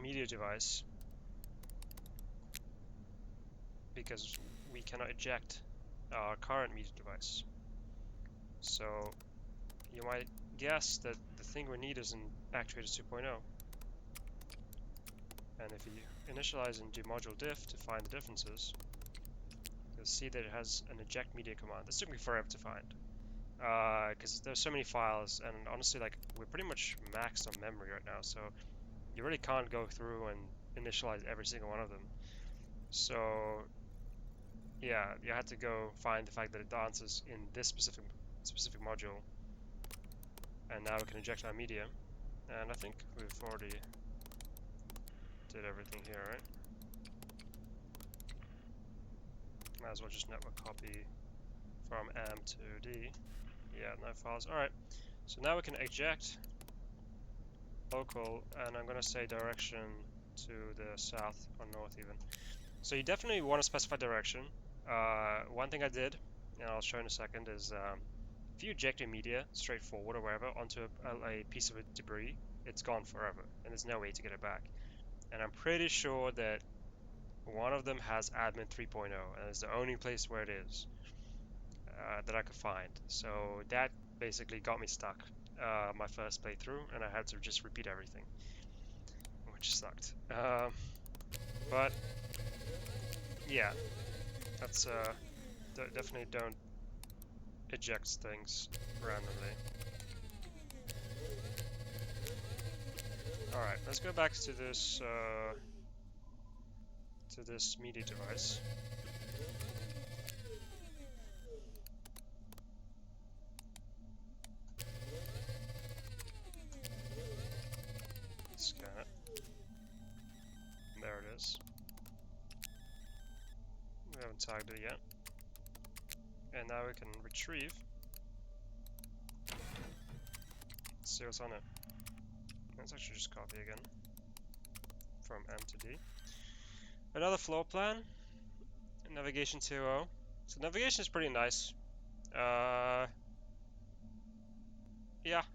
media device because we cannot eject our current media device. So you might guess that the thing we need is in actuators 2.0. And if you initialize and do module diff to find the differences, you'll see that it has an eject media command. This took me forever to find, because there's so many files, and honestly, like, we're pretty much maxed on memory right now, so you really can't go through and initialize every single one of them. So yeah, you had to go find the fact that it answers in this specific module, and now we can eject our media. And I think we've already did everything here, right? Might as well just network copy from M to D. Yeah, no files. Alright, so now we can eject local, and I'm going to say direction to the south or north even. So you definitely want to specify direction. One thing I did, and I'll show in a second, is if you eject your media straight forward or wherever onto a piece of debris, it's gone forever, and there's no way to get it back. And I'm pretty sure that one of them has admin 3.0, and it's the only place where it is that I could find. So that basically got me stuck my first playthrough, and I had to just repeat everything, which sucked. But yeah, that's definitely don't eject things randomly. All right, let's go back to this media device. Scan it. There it is. We haven't tagged it yet. And now we can retrieve. Let's see what's on it. Let's actually just copy again from M to D. Another floor plan. Navigation 2.0. So navigation is pretty nice. Yeah,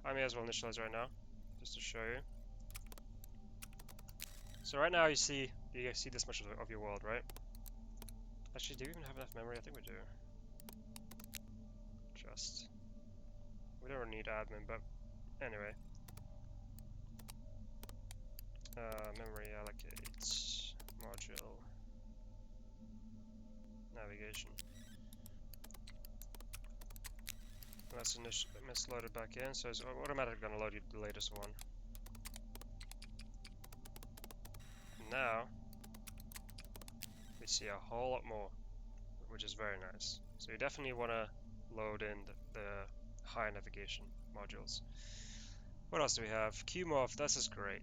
I may as well initialize right now, just to show you. So right now you see this much of your world, right? Actually, do we even have enough memory? I think we do. We don't need admin, but anyway. Memory allocates module navigation. Let's load it back in, so it's automatically going to load you the latest one. Now we see a whole lot more, which is very nice. So you definitely want to load in the higher navigation modules. What else do we have? QMorph, this is great.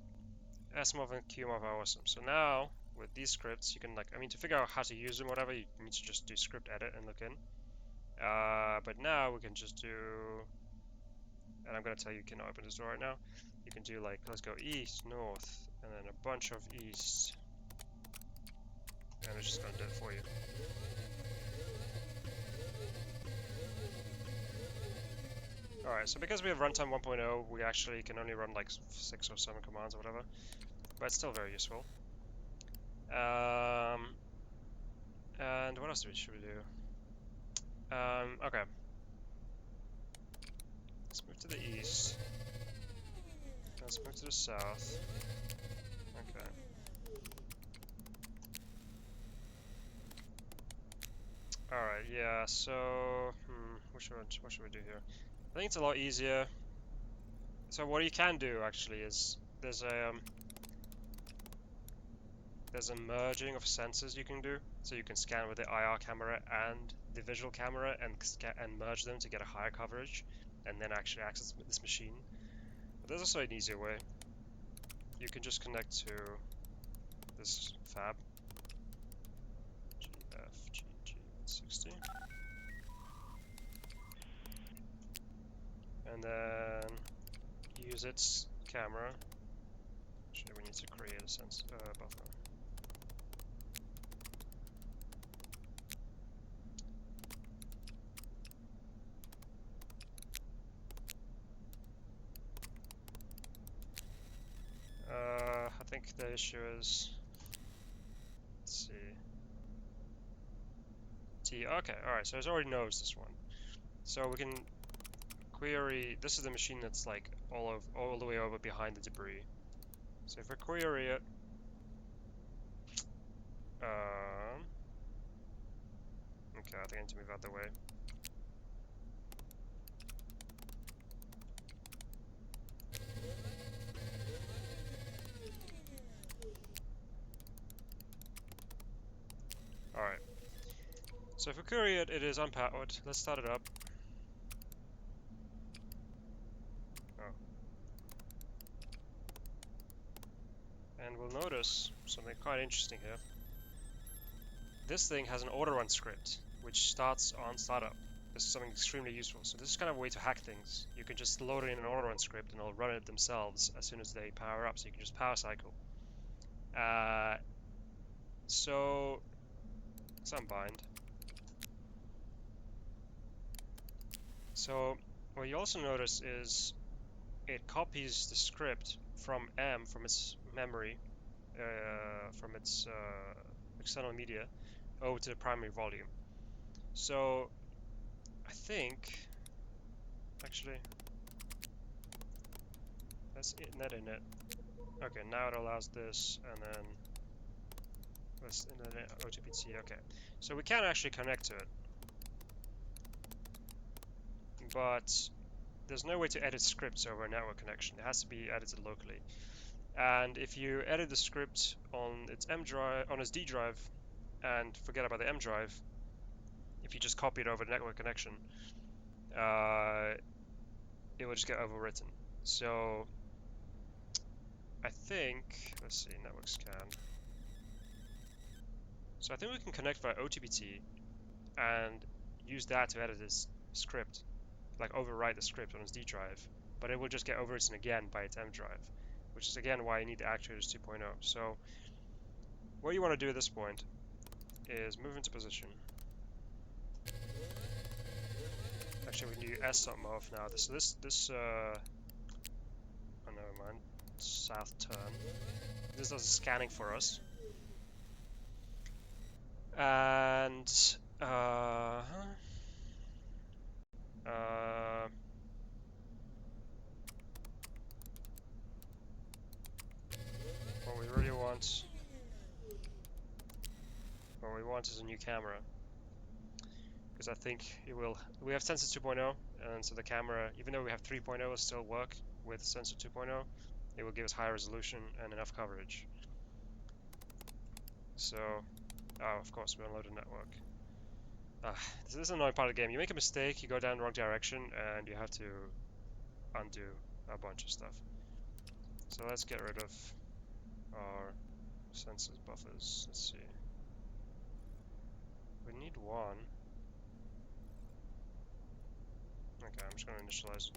SMorph and QMorph are awesome. So now with these scripts, you can to figure out how to use them, whatever, you need to just do script edit and look in. But now we can just do, and I'm going to tell you, you can open this door right now. You can do let's go east, north, and then a bunch of east, and it's just going to do it for you. Alright, so because we have runtime 1.0, we actually can only run like 6 or 7 commands or whatever, but it's still very useful. And what else should we do? Okay. Let's move to the east. Let's move to the south. Okay. Alright, yeah, so what should we do here? I think it's a lot easier. So what you can do actually is there's a merging of sensors you can do. So you can scan with the IR camera and the visual camera and merge them to get a higher coverage, and then actually access this machine. But there's also an easier way. You can just connect to this fab GFGG160, and then use its camera. Actually, we need to create a sense buffer. I think the issue is, let's see, T. Okay, all right. So it already knows this one. So we can query. This is the machine that's like all the way over behind the debris. So if we query it, okay, I think I need to move out the way. All right. So if we query it, it is unpowered. Let's start it up. Oh. And we'll notice something quite interesting here. This thing has an auto run script, which starts on startup. This is something extremely useful. So this is kind of a way to hack things. You can just load in an auto run script and it'll run it themselves as soon as they power up. So you can just power cycle. So let's unbind. So what you also notice is it copies the script from from its memory, from its external media, over to the primary volume. So I think, actually, let's net init. Okay, now it allows this, and then let's init OTPT. Okay, so we can actually connect to it, but there's no way to edit scripts over a network connection. It has to be edited locally. And if you edit the script on its M drive, on its D drive, and forget about the M drive, if you just copy it over the network connection, it will just get overwritten. So I think, let's see, network scan. So I think we can connect via OTPT and use that to edit this script, like overwrite the script on its D drive, but it will just get overwritten again by its M drive, which is again why you need the actuators 2.0. So what you want to do at this point is move into position. Actually, we can do S.mov now. Oh, never mind. South turn. This does scanning for us. And what we really want, is a new camera, because I think it will. We have sensor 2.0, and so the camera, even though we have 3.0, will still work with sensor 2.0. It will give us higher resolution and enough coverage. So, of course, we unload a network. This is an annoying part of the game. You make a mistake, you go down the wrong direction, and you have to undo a bunch of stuff. So let's get rid of our sensors buffers. Let's see. We need one. Okay, I'm just going to initialize.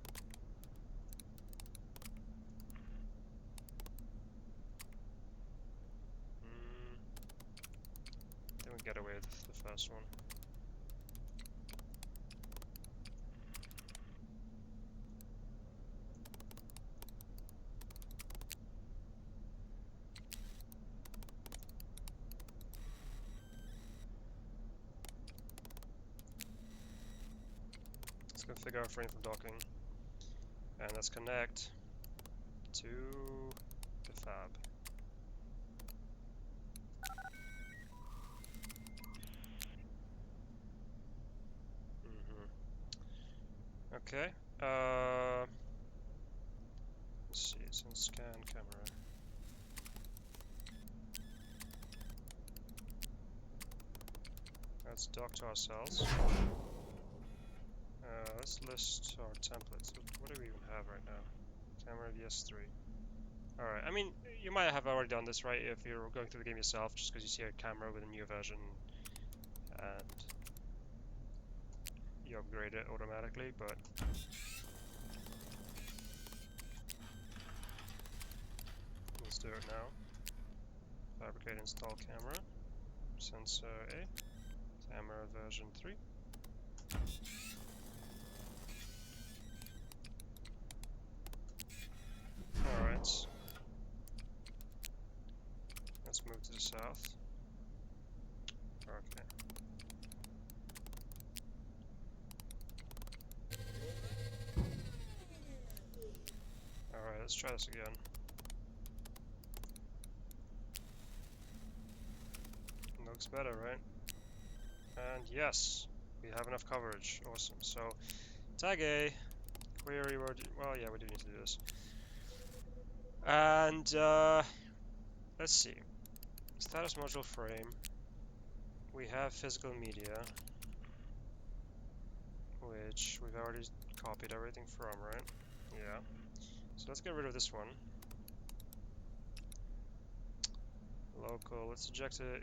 Then we get away with the first one. Let's configure our frame from docking, and let's connect to the fab. Okay. Let's see. So scan camera. Let's dock to ourselves. Let's list our templates. What do we even have right now? Camera VS3. Alright, I mean, you might have already done this, right, if you're going through the game yourself, just because you see a camera with a new version and you upgrade it automatically, but let's do it now. Fabricate install camera, sensor A, camera version 3. Alright, let's move to the south. Okay. Alright, let's try this again. Looks better, right? And yes, we have enough coverage. Awesome. So, tag A, query, well, yeah, we do need to do this. And, let's see. Status module frame. We have physical media, which we've already copied everything from, right? Yeah. So let's get rid of this one. Local, let's eject it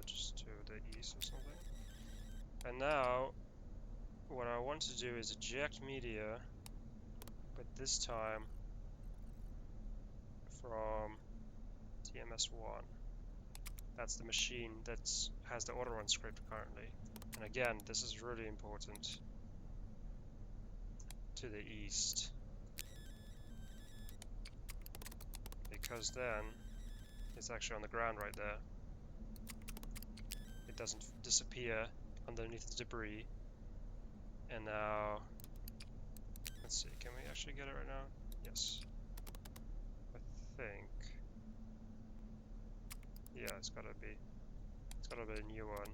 just to the east or something. And now, what I want to do is eject media, but this time from TMS1. That's the machine that has the auto-run script currently. And again, this is really important to the east, because then it's actually on the ground right there. It doesn't disappear underneath the debris. And now, let's see, can we actually get it right now? Yes. I think. Yeah, it's gotta be a new one.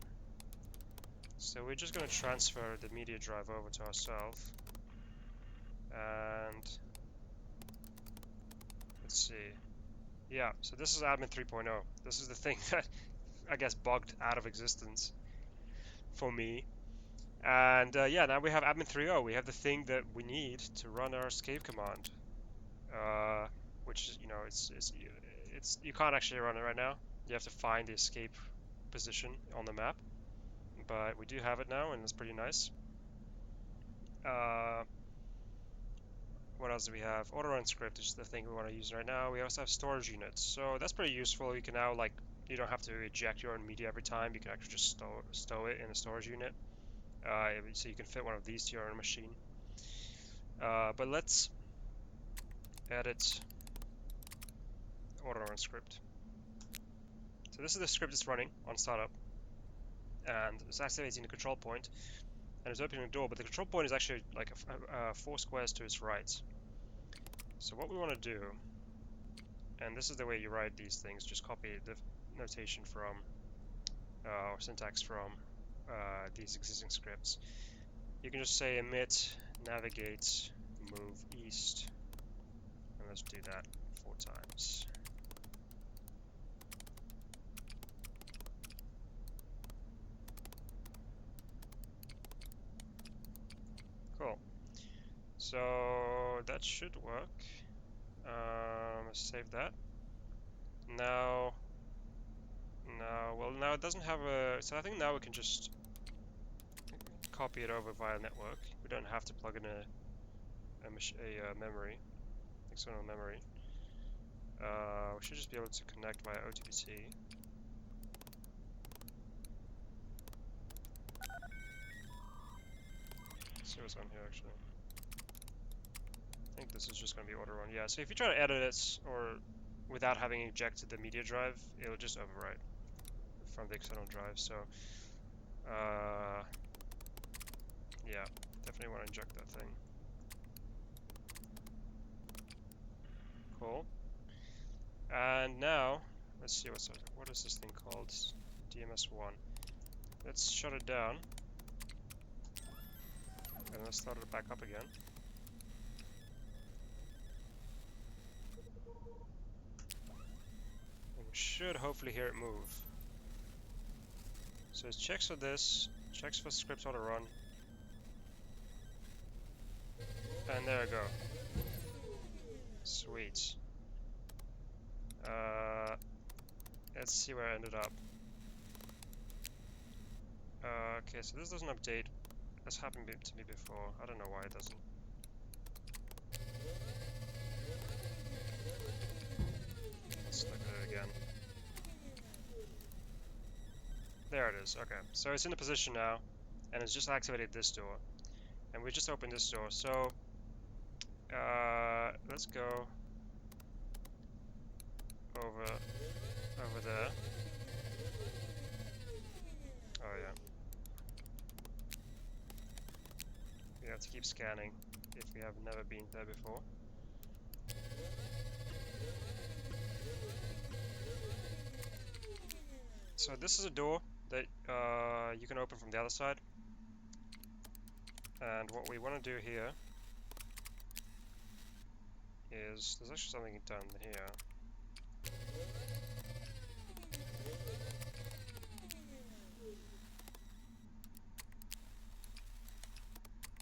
So we're just gonna transfer the media drive over to ourselves. And let's see. Yeah, so this is admin 3.0. This is the thing that I guess bugged out of existence for me. And yeah, now we have admin 3.0. We have the thing that we need to run our escape command, which is, it's you can't actually run it right now. You have to find the escape position on the map, but we do have it now, and it's pretty nice. What else do we have? Auto-run script is the thing we want to use right now. We also have storage units, so that's pretty useful. You can now, like, you don't have to eject your own media every time. You can actually just stow it in a storage unit. So you can fit one of these to your own machine. But let's edit auto-run script. So this is the script that's running on startup, and it's activating the control point, and it's opening the door, but the control point is actually like 4 squares to its right. So what we want to do, and this is the way you write these things, just copy the notation from, or syntax from these existing scripts. You can just say emit, navigate, move east, and let's do that 4 times. Cool. So that should work. Let's save that. Now it doesn't have a, so I think now we can just copy it over via network. We don't have to plug in a memory, external memory. We should just be able to connect via OTBT. Let's see what's on here actually. I think this is just going to be auto run. Yeah, so if you try to edit it or without having ejected the media drive, it'll just overwrite from the external drive. So yeah, definitely want to inject that thing. Cool. And now, let's see what is this thing called? DMS1. Let's shut it down. And let's start it back up again. And we should hopefully hear it move. So it checks for this, checks for script auto run. And there we go. Sweet. Let's see where I ended up. Okay, so this doesn't update. This happened to me before. I don't know why it doesn't. Let's look at it again. There it is. Okay, so it's in a position now, and it's just activated this door, and we just opened this door. So let's go over there. Oh yeah. We have to keep scanning if we have never been there before. So this is a door that you can open from the other side. And what we want to do here is, there's actually something done here.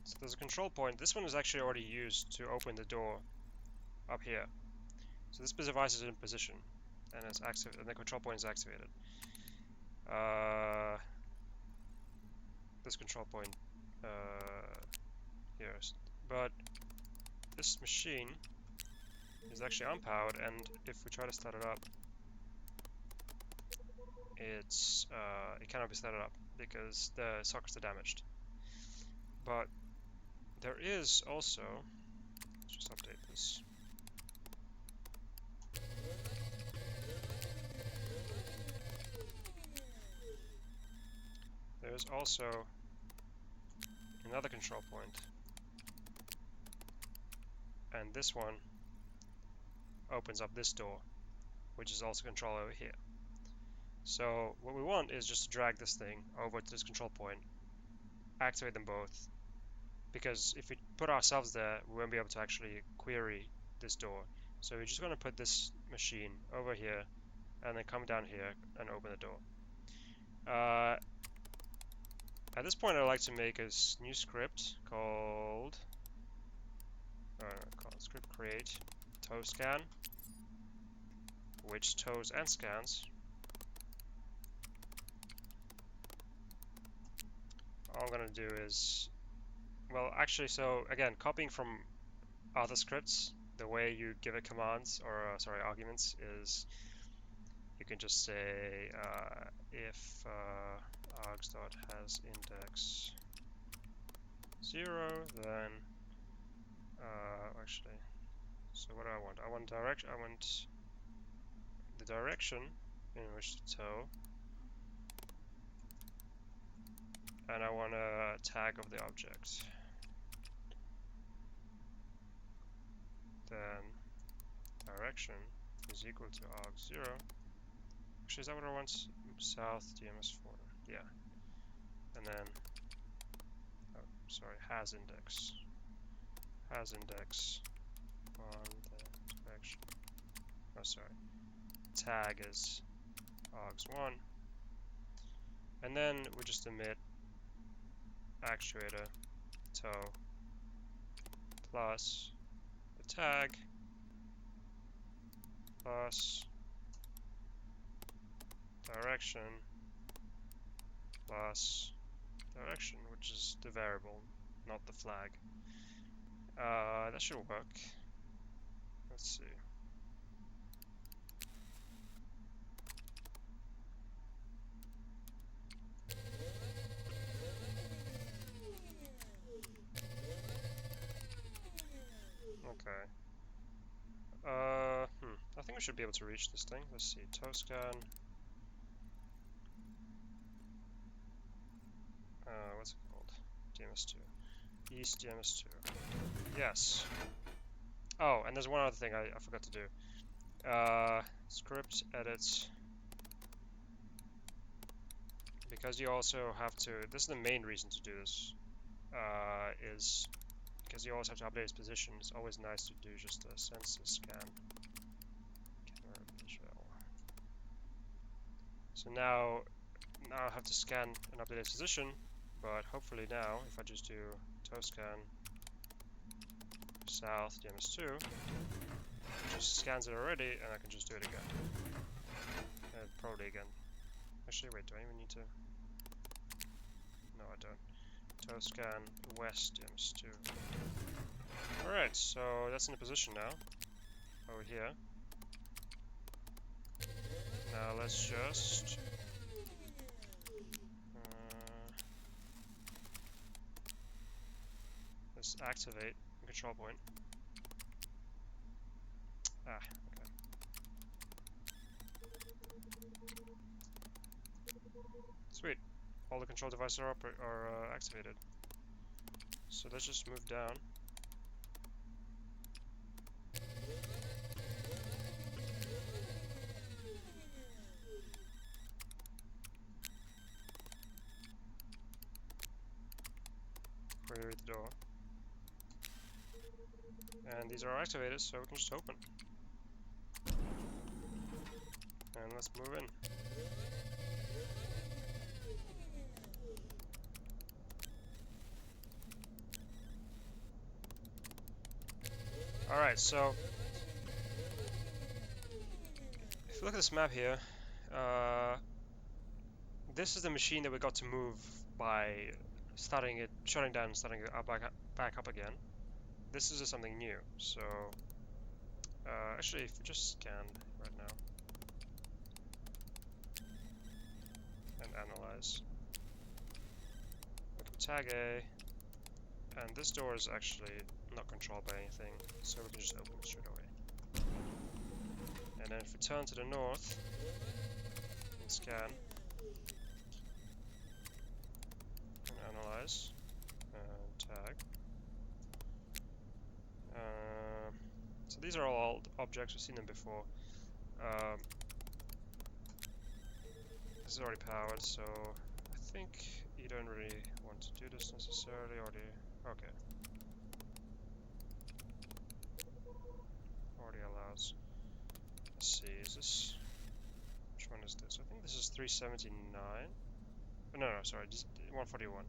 So there's a control point. This one is actually already used to open the door up here. So this device is in position, and it's active, and the control point is activated. This control point here, but this machine is actually unpowered, and if we try to start it up, it cannot be started up because the sockets are damaged. But there is also, let's just update this. There's also another control point, and this one opens up this door, which is also control over here. So what we want is just to drag this thing over to this control point, activate them both, because if we put ourselves there, we won't be able to actually query this door. So we're just going to put this machine over here, and then come down here and open the door. At this point, I'd like to make a new script called script create tow scan, which tows and scans. All I'm gonna do is, well, actually, so again, copying from other scripts, the way you give it commands or sorry, arguments is you can just say if args.has index 0, then actually, so what do I want? I want the direction in which to tow, and I want a tag of the object. Then direction is equal to arg0. Actually, is that what I want? South DMS4. Yeah. And then, oh, sorry, has index on the direction. Oh, sorry. Tag is args1. And then we just emit actuator tow plus the tag plus direction plus direction, which is the variable, not the flag. That should work. Let's see. Okay. I think we should be able to reach this thing. Let's see. Tow scan. What's it called? DMS2. East DMS2. Yes. Oh, and there's one other thing I forgot to do. Script edit. Because you also have to, this is the main reason to do this, is because you always have to update its position. It's always nice to do just a sensor scan. Camera visual. So now I have to scan and update its position, but hopefully now, if I just do toe scan south DMS2, it just scans it already, and I can just do it again. And probably again. Actually, wait, do I even need to? No, I don't. Toe scan west DMS2. Alright, so that's in the position now. Over here. Now let's just let's activate the control point. Ah, okay. Sweet. All the control devices are activated. So let's just move down. Read the door. And these are activated, so we can just open. And let's move in. Alright, so if you look at this map here, this is the machine that we got to move by starting it, shutting down and starting it back up again. This is just something new, so actually if we just scan right now and analyze, we can tag A, and this door is actually not controlled by anything, so we can just open it straight away. And then if we turn to the north and scan and analyze and tag, so these are all objects, we've seen them before. This is already powered, so I think you don't really want to do this necessarily, or do you? Okay. Already allows. Let's see, is this, which one is this? I think this is 379. Oh, no, sorry, just 141.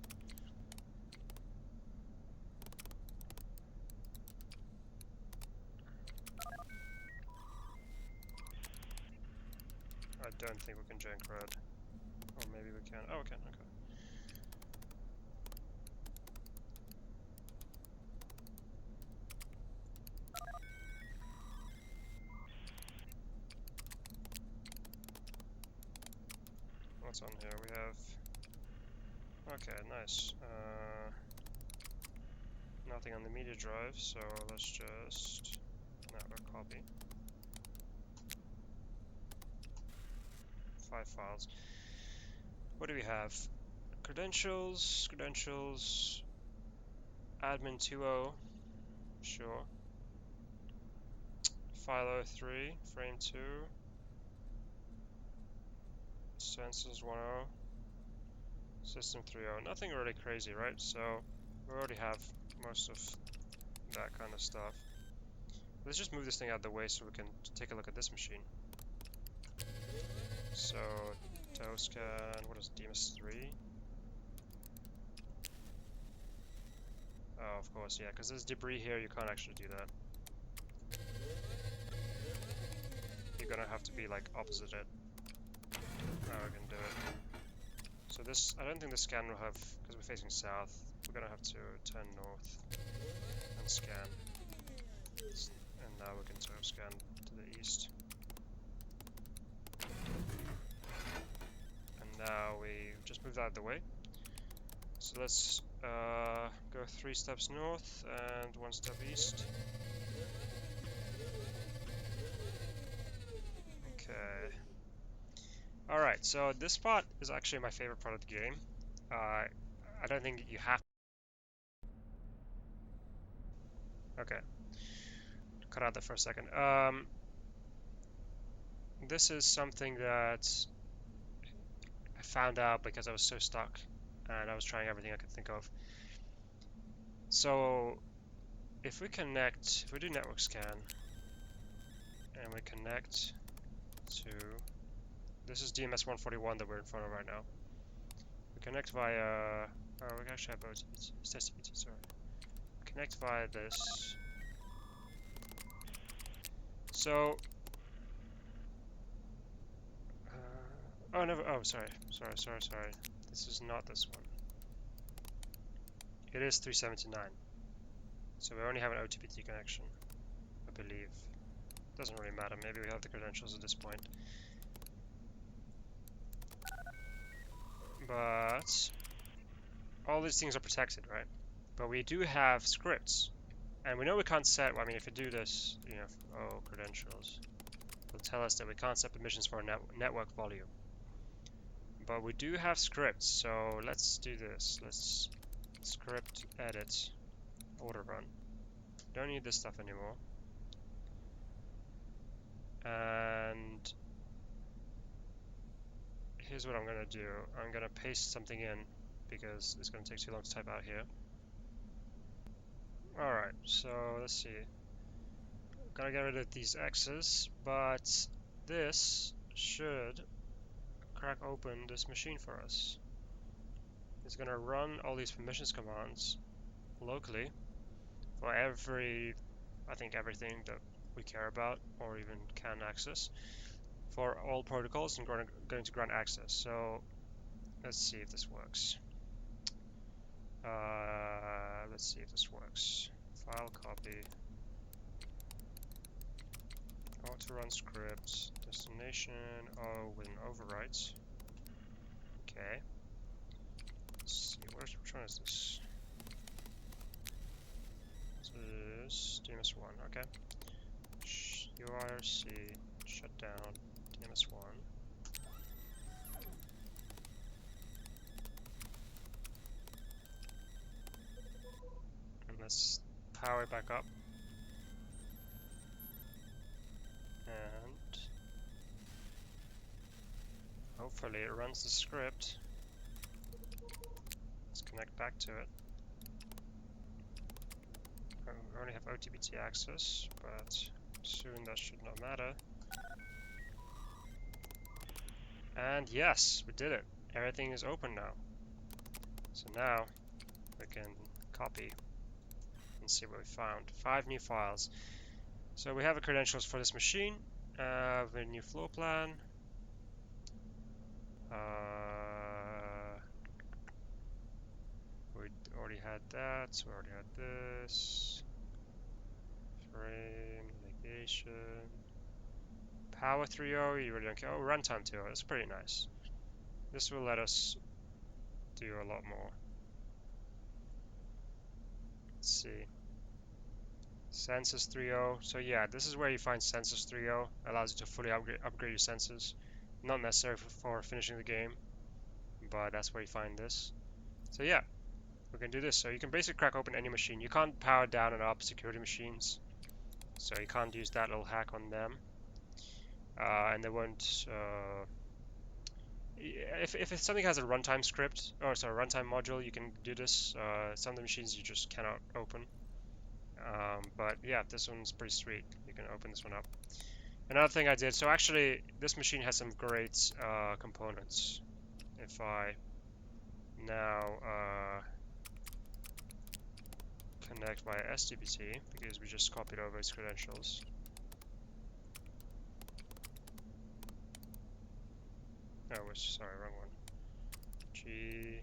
I don't think we can jank red. Or maybe we can. Oh, we can, okay. What's on here? We have... Okay, nice. Nothing on the media drive, so let's just... network copy. 5 files. What do we have? Credentials, admin 2.0, sure. File 03, frame 2, sensors 1.0, system 3.0. Nothing really crazy, right? So we already have most of that kind of stuff. Let's just move this thing out of the way so we can take a look at this machine. So toe scan, what is DMS3? Oh, of course, yeah, because there's debris here, you can't actually do that. You're gonna have to be like opposite it. Now we can do it. So this, I don't think the scan will have, because we're facing south, we're gonna have to turn north and scan. And now we can toe scan to the east. And now we just moved out of the way. So let's go 3 steps north and 1 step east. Okay. Alright, so this spot is actually my favorite part of the game. I don't think you have Okay, cut out there for a second. This is something that I found out because I was so stuck and I was trying everything I could think of. So if we do network scan and we connect to, this is DMS 141 that we're in front of right now. We connect via, oh, we actually have OTPT, it's STPT, sorry. Connect via this. So, oh no, oh sorry. This is not this one. It is 379. So we only have an OTPT connection, I believe. Doesn't really matter, maybe we have the credentials at this point. But all these things are protected, right? But we do have scripts. And we know we can't set, well, I mean, if you do this, you know, oh, credentials, it'll tell us that we can't set permissions for a network volume. But we do have scripts, so let's do this. Let's script edit order run. Don't need this stuff anymore. And here's what I'm gonna do. I'm gonna paste something in because it's gonna take too long to type out here. Alright, so let's see. Gotta get rid of these X's, but this should crack open this machine for us. It's gonna run all these permissions commands locally for I think everything that we care about or even can access for all protocols and going to grant access. So let's see if this works. File copy, auto run script, destination, with an overwrite. Okay. Let's see, which one is this? This is DMS1, okay. URC shut down DMS1. And let's power it back up. And hopefully it runs the script. Let's connect back to it. We only have OTPT access, but soon that should not matter. And yes, we did it. Everything is open now. So now we can copy and see what we found. 5 new files. So we have the credentials for this machine, the new floor plan. We already had that, so we already had this. Frame, negation. Power 3.0, you really don't care. Oh, runtime 2.0, that's pretty nice. This will let us do a lot more. Let's see. Sensors 3.0. So yeah, this is where you find Sensors 3.0. Allows you to fully upgrade your sensors. Not necessary for finishing the game, but that's where you find this. So yeah, we can do this. So you can basically crack open any machine. You can't power down and up security machines, so you can't use that little hack on them. And they won't. If something has a runtime script, or sorry, runtime module, you can do this. Some of the machines you just cannot open. But yeah, this one's pretty sweet. You can open this one up. Another thing I did, so actually this machine has some great components. If I now connect via STPT, because we just copied over its credentials. Oh, sorry, wrong one. G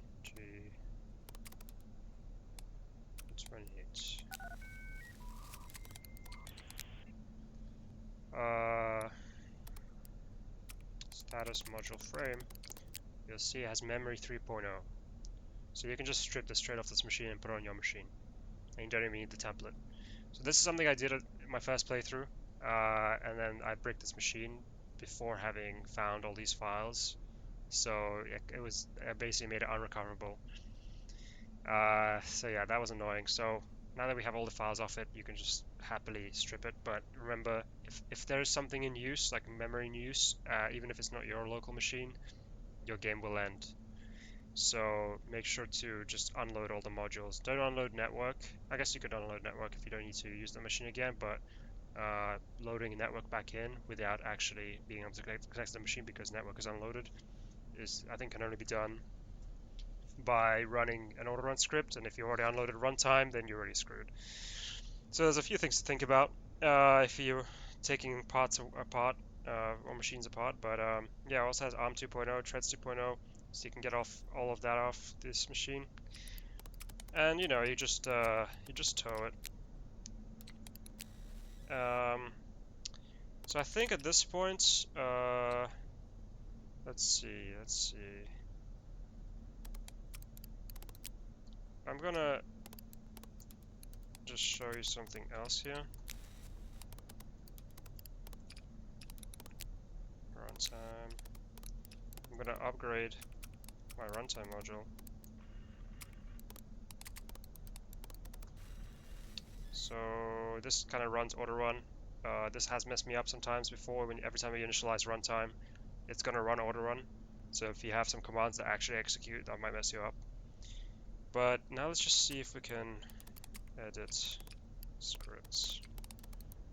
28. Status module frame. You'll see it has memory 3.0. So you can just strip this straight off this machine and put it on your machine. And you don't even need the template. So this is something I did at my first playthrough. And then I bricked this machine before having found all these files. So it basically made it unrecoverable. So yeah, that was annoying. So now that we have all the files off it, you can just happily strip it. But remember, if there is something in use, like memory in use, even if it's not your local machine, your game will end. So make sure to just unload all the modules. Don't unload network. I guess you could unload network if you don't need to use the machine again, but loading a network back in without actually being able to connect to the machine because network is unloaded is, I think, can only be done by running an auto run script. And if you already unloaded runtime, then you're already screwed. So there's a few things to think about if you're taking parts apart or machines apart. But yeah, it also has ARM 2.0, Threads 2.0, so you can get off all of that off this machine. And you just tow it. So I think at this point, let's see. I'm gonna just show you something else here. Runtime. I'm gonna upgrade my runtime module. So this kind of runs auto run. This has messed me up sometimes before. Every time you initialize runtime, it's gonna run auto run. So if you have some commands that actually execute, that might mess you up. But now let's just see if we can edit scripts.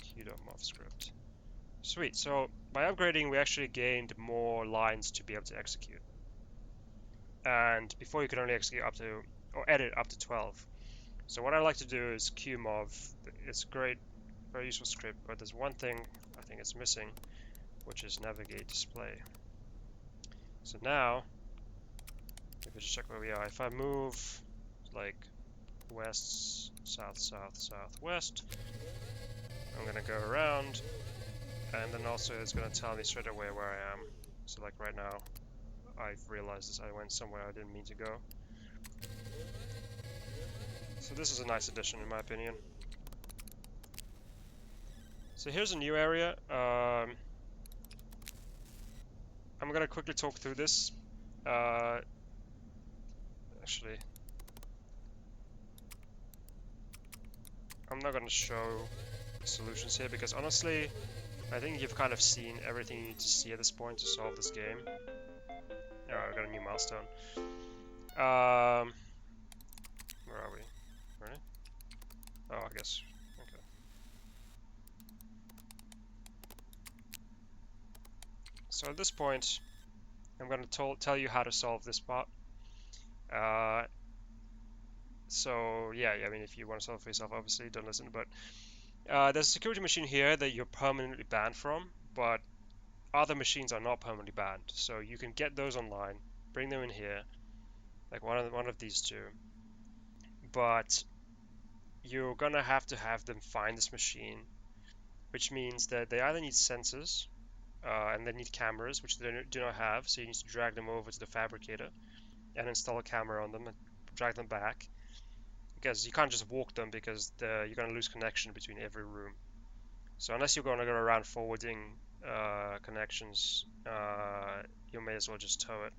Q.mov script. Sweet. So by upgrading, we actually gained more lines to be able to execute. And before you could only execute up to, or edit up to 12. So what I like to do is qmov. It's great, very useful script, but there's one thing I think it's missing, which is navigate display. So now, if we just check where we are, if I move like west, south, south, southwest, I'm gonna go around, and then also it's gonna tell me straight away where I am. So like right now, I've realized this, I went somewhere I didn't mean to go. So this is a nice addition in my opinion. So here's a new area. I'm gonna quickly talk through this. Actually, I'm not gonna show solutions here because honestly, I think you've kind of seen everything you need to see at this point to solve this game. Alright, I got a new milestone. Where are we? Ready? Oh, I guess. Okay. So at this point, I'm going to tell you how to solve this part. So yeah, I mean, if you want to solve it for yourself, obviously don't listen. But there's a security machine here that you're permanently banned from, but other machines are not permanently banned. So you can get those online, bring them in here, like one of these two. But you're gonna have to have them find this machine, which means that they either need sensors and they need cameras, which they do not have. So you need to drag them over to the fabricator and install a camera on them and drag them back. Because you can't just walk them because you're going to lose connection between every room. So unless you're going to go around forwarding connections, you may as well just tow it.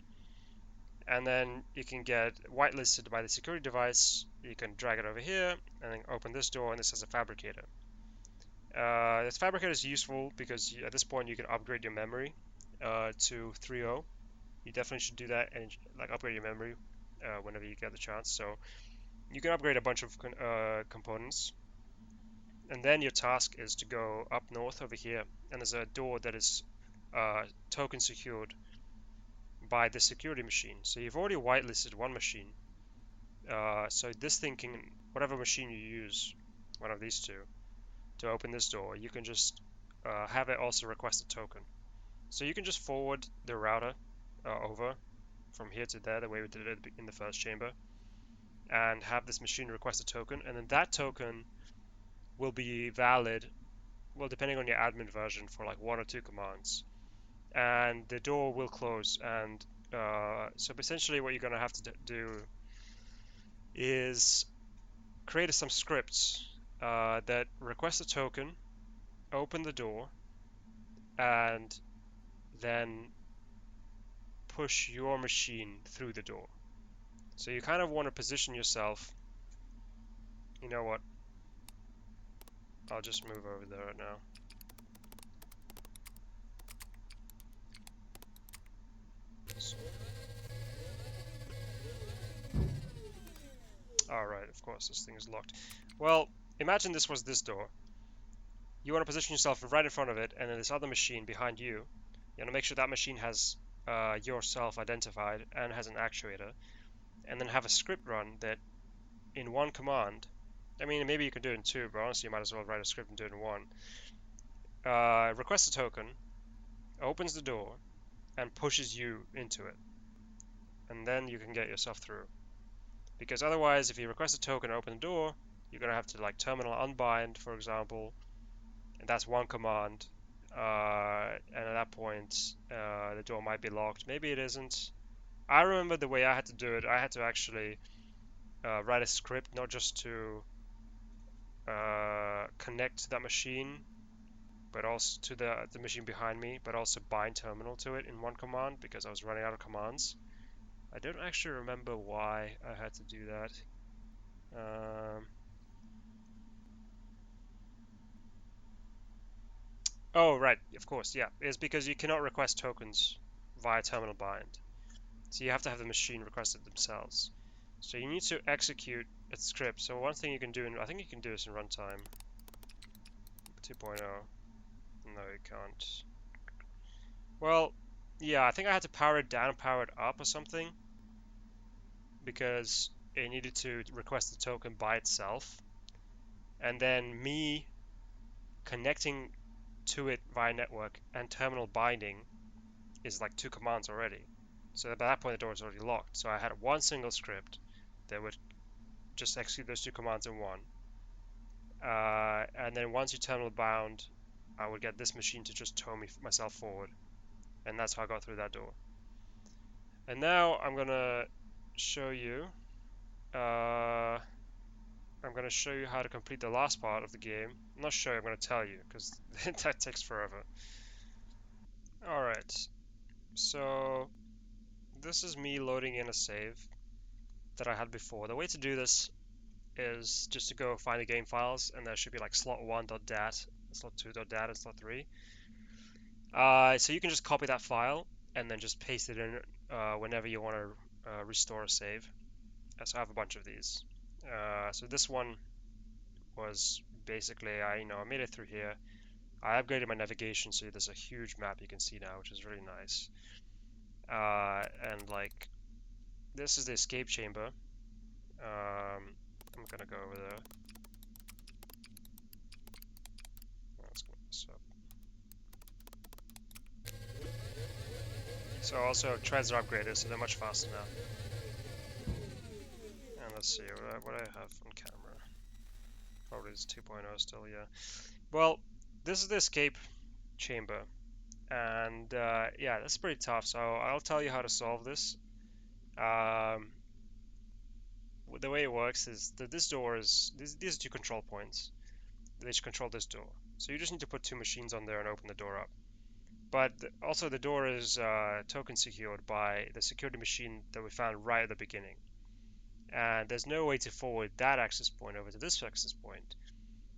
And then you can get whitelisted by the security device. You can drag it over here and then open this door, and this has a fabricator. This fabricator is useful because at this point you can upgrade your memory to 3.0. You definitely should do that and like upgrade your memory whenever you get the chance. So you can upgrade a bunch of components, and then your task is to go up north over here, and there's a door that is token secured by the security machine. So you've already whitelisted one machine. So this thing can, whatever machine you use, one of these two, to open this door, you can just have it also request a token. So you can just forward the router over from here to there, the way we did it in the first chamber, and have this machine request a token, and then that token will be valid, well, depending on your admin version, for like one or two commands, and the door will close. And so essentially what you're going to have to do is create some scripts that request a token, open the door, and then push your machine through the door. So you kind of want to position yourself, you know what, I'll just move over there right now. So, alright, of course, this thing is locked. Well, imagine this was this door. You want to position yourself right in front of it, and then this other machine behind you. You want to make sure that machine has yourself identified and has an actuator, and then have a script run that in one command. I mean, maybe you can do it in two, but honestly, you might as well write a script and do it in one. Requests a token, opens the door, and pushes you into it, and then you can get yourself through. Because otherwise, if you request a token and open the door, you're gonna have to like terminal unbind, for example, and that's one command. And at that point, the door might be locked. Maybe it isn't. I remember the way I had to do it. I had to actually write a script, not just to connect to that machine, but also to the machine behind me, but also bind terminal to it in one command because I was running out of commands. I don't actually remember why I had to do that. Um, oh, right, of course, yeah. It's because you cannot request tokens via terminal bind. So you have to have the machine request it themselves. So you need to execute a script. So one thing you can do, I think you can do this in runtime 2.0. No, you can't. Well, yeah, I think I had to power it down, power it up or something because it needed to request the token by itself. And then me connecting to it via network and terminal binding is like two commands already. So by that point, the door is already locked. So I had one single script that would just execute those two commands in one. And then once you terminal bound, I would get this machine to just tow myself forward. And that's how I got through that door. And now I'm gonna show you. Uh, I'm gonna show you how to complete the last part of the game. I'm not sure. I'm gonna tell you because that takes forever. All right. So this is me loading in a save that I had before. The way to do this is just to go find the game files, and there should be like slot1.dat, slot2.dat, and slot3. So you can just copy that file and then just paste it in whenever you want to restore a save. So I have a bunch of these. So this one was basically I made it through here. I upgraded my navigation so there's a huge map you can see now, which is really nice. And like this is the escape chamber. I'm gonna go over there. Let's go this up. So also treads are upgraded, so they're much faster now. And let's see what I have on camera. Probably it's 2.0 still, yeah. Well, this is the escape chamber, and yeah, that's pretty tough. So I'll tell you how to solve this. Um, the way it works is that this door is these are two control points. They should control this door. So you just need to put two machines on there and open the door up. But also the door is token secured by the security machine that we found right at the beginning. And there's no way to forward that access point over to this access point.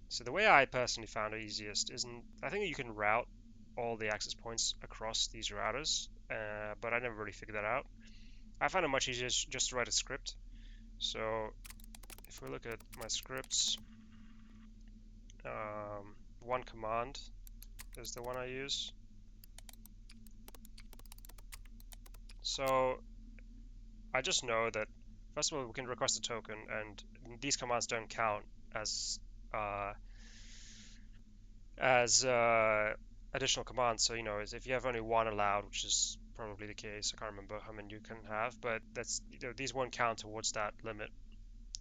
So the way I personally found it easiest isn't, I think you can route all the access points across these routers, but I never really figured that out. I found it much easier just to write a script. So if we look at my scripts, one command is the one I use. So I just know that first of all we can request a token, and these commands don't count as uh, additional commands. So if you have only one allowed, which is probably the case, I can't remember how many you can have, but that's these won't count towards that limit.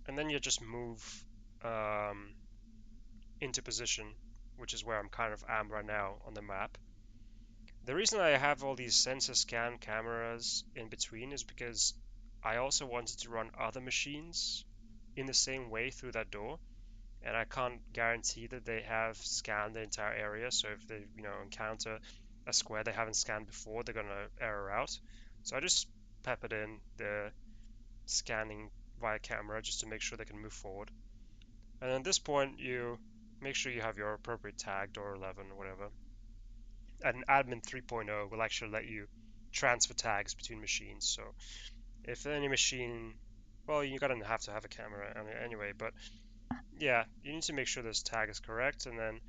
And then you just move um, into position, which is where I'm kind of am right now on the map. The reason I have all these sensor scan cameras in between is because I also wanted to run other machines in the same way through that door, and I can't guarantee that they have scanned the entire area. So if they encounter a square they haven't scanned before, they're gonna error out. So I just peppered in the scanning via camera just to make sure they can move forward. And at this point, you make sure you have your appropriate tag, door 11 or whatever. And admin 3.0 will actually let you transfer tags between machines. So if any machine, well, you're gonna have to have a camera anyway, but yeah, you need to make sure this tag is correct, and then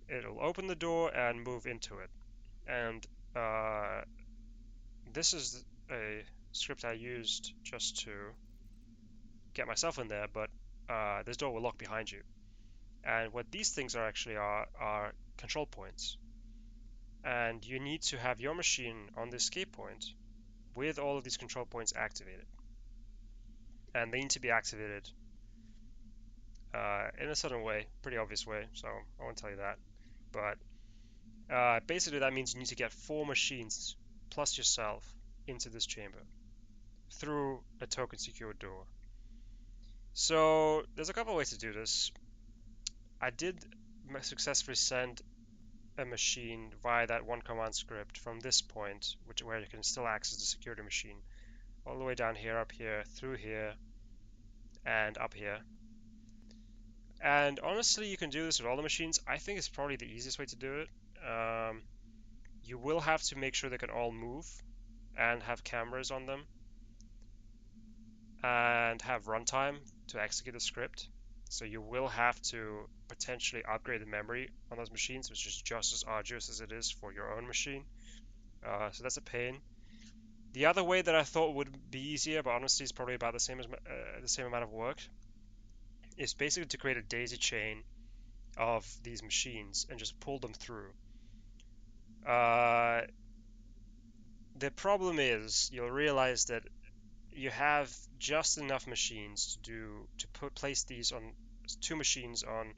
it'll open the door and move into it. And uh, this is a script I used just to get myself in there, but this door will lock behind you. And what these things are actually are control points. And you need to have your machine on the escape point with all of these control points activated. And they need to be activated in a certain way, pretty obvious way, so I won't tell you that. But basically, that means you need to get 4 machines plus yourself into this chamber through a token secured door. So there's a couple ways to do this. I did successfully send a machine via that one command script from this point, where you can still access the security machine, all the way down here, up here, through here, and up here. And honestly, you can do this with all the machines. I think it's probably the easiest way to do it. You will have to make sure they can all move and have cameras on them and have runtime to execute the script. So you will have to potentially upgrade the memory on those machines, which is just as arduous as it is for your own machine. So that's a pain. The other way that I thought would be easier, but honestly is probably about the same amount of work, is basically to create a daisy chain of these machines and just pull them through. Uh, the problem is you'll realize that you have just enough machines to place these on 2 machines on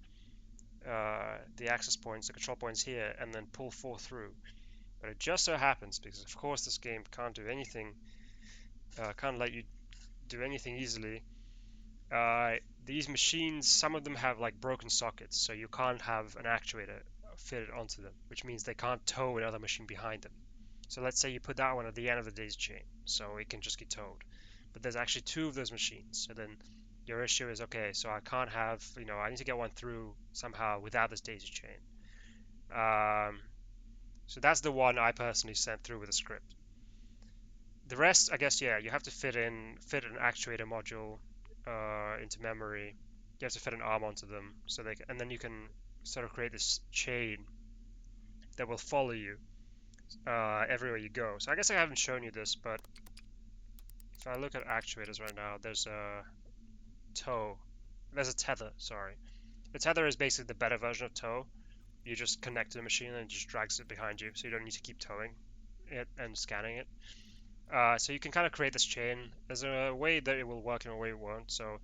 the access points, the control points here, and then pull 4 through. But it just so happens, because of course this game can't do anything, can't let you do anything easily. These machines, some of them have like broken sockets, so you can't have an actuator fitted onto them, which means they can't tow another machine behind them. So let's say you put that one at the end of the daisy chain, so it can just get towed. But there's actually 2 of those machines, so then your issue is, okay, so I can't have, I need to get one through somehow without this daisy chain. So that's the one I personally sent through with a script. The rest, I guess, yeah, you have to fit an actuator module into memory. You have to fit an arm onto them, and then you can sort of create this chain that will follow you everywhere you go. So I guess I haven't shown you this, but if I look at actuators right now, there's a tow. There's a tether, sorry. The tether is basically the better version of tow. You just connect to the machine and it just drags it behind you, so you don't need to keep towing it and scanning it. So you can kind of create this chain. There's a way that it will work and a way it won't. So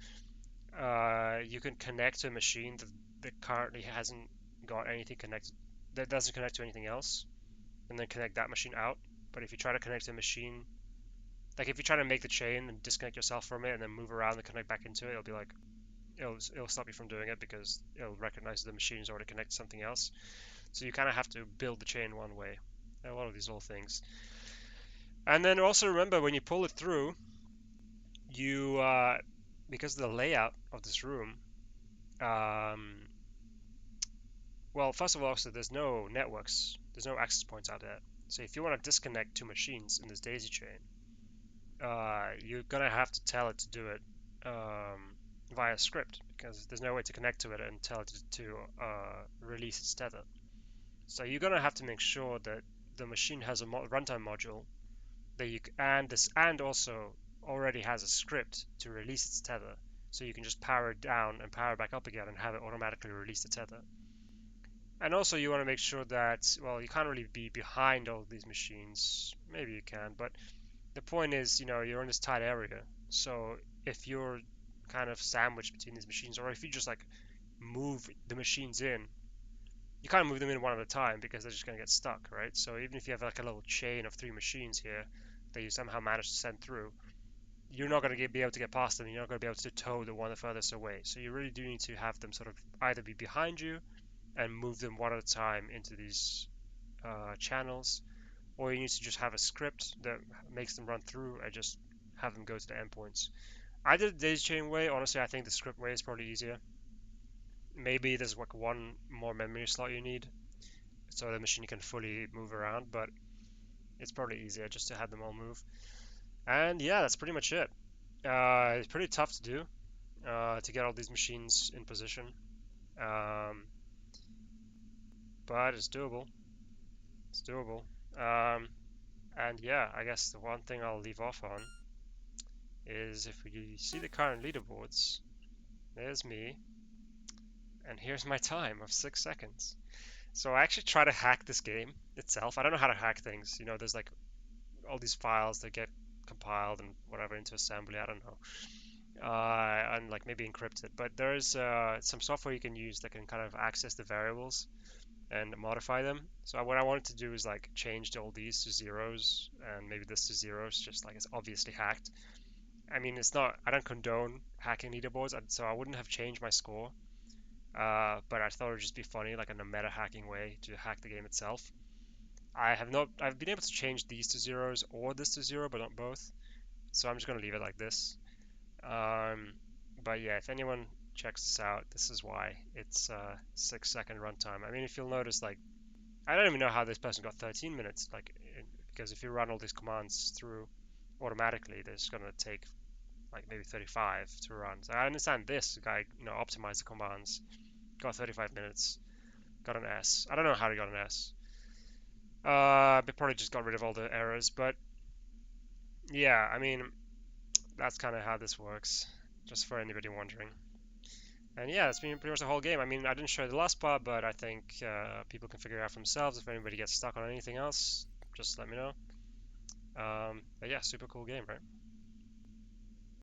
you can connect to a machine that currently hasn't got anything connected, that doesn't connect to anything else, and then connect that machine out. But if you try to connect to a machine, like if you try to make the chain and disconnect yourself from it and then move around and connect back into it, it'll be like, it'll stop you from doing it because it'll recognize the machine is already connected to something else. So you kind of have to build the chain one way. A lot of these little things. And then also remember, when you pull it through, you because of the layout of this room, um, well, first of all, also there's no networks, there's no access points out there. So if you want to disconnect 2 machines in this daisy chain, you're gonna have to tell it to do it via script, because there's no way to connect to it and tell it to release its tether. So you're gonna have to make sure that the machine has a runtime module that and also already has a script to release its tether, so you can just power it down and power it back up again and have it automatically release the tether. And also you want to make sure that, well, you can't really be behind all of these machines. Maybe you can, but the point is, you're in this tight area. So if you're kind of sandwiched between these machines, or if you just like move the machines in, you can't move them in one at a time because they're just going to get stuck, right? So even if you have like a little chain of 3 machines here that you somehow manage to send through, you're not going to be able to get past them. You're not going to be able to tow the one the furthest away. So you really do need to have them sort of either be behind you and move them one at a time into these channels, or you need to just have a script that makes them run through and just have them go to the endpoints. I did the daisy chain way. Honestly, I think the script way is probably easier. Maybe there's like one more memory slot you need, so the machine can fully move around, but it's probably easier just to have them all move. And yeah, that's pretty much it. It's pretty tough to do, to get all these machines in position, um, but it's doable. It's doable. Um, and yeah, I guess the one thing I'll leave off on is if we see the current leaderboards, there's me, and here's my time of 6 seconds. So I actually try to hack this game itself. I don't know how to hack things. There's like all these files that get compiled and whatever into assembly. I don't know, and like maybe encrypted. But there's some software you can use that can kind of access the variables and modify them. So what I wanted to do is like change all these to zeros and maybe this to zeros, just like it's obviously hacked. I mean, it's not. I don't condone hacking leaderboards, so I wouldn't have changed my score. But I thought it would just be funny, like in a meta hacking way to hack the game itself. I have not. I've been able to change these to zeros or this to zero, but not both. So I'm just gonna leave it like this. Um, but yeah, if anyone checks this out, this is why it's 6 second runtime. I mean, if you'll notice, like I don't even know how this person got 13 minutes, like because if you run all these commands through automatically, there's gonna take like maybe 35 to run. So I understand this guy, optimized the commands, got 35 minutes, got an S. I don't know how he got an S. They probably just got rid of all the errors, but yeah, I mean, that's kind of how this works, just for anybody wondering. And yeah, that's been pretty much the whole game. I mean, I didn't show the last part, but I think people can figure it out for themselves. If anybody gets stuck on anything else, just let me know. But yeah, super cool game, right?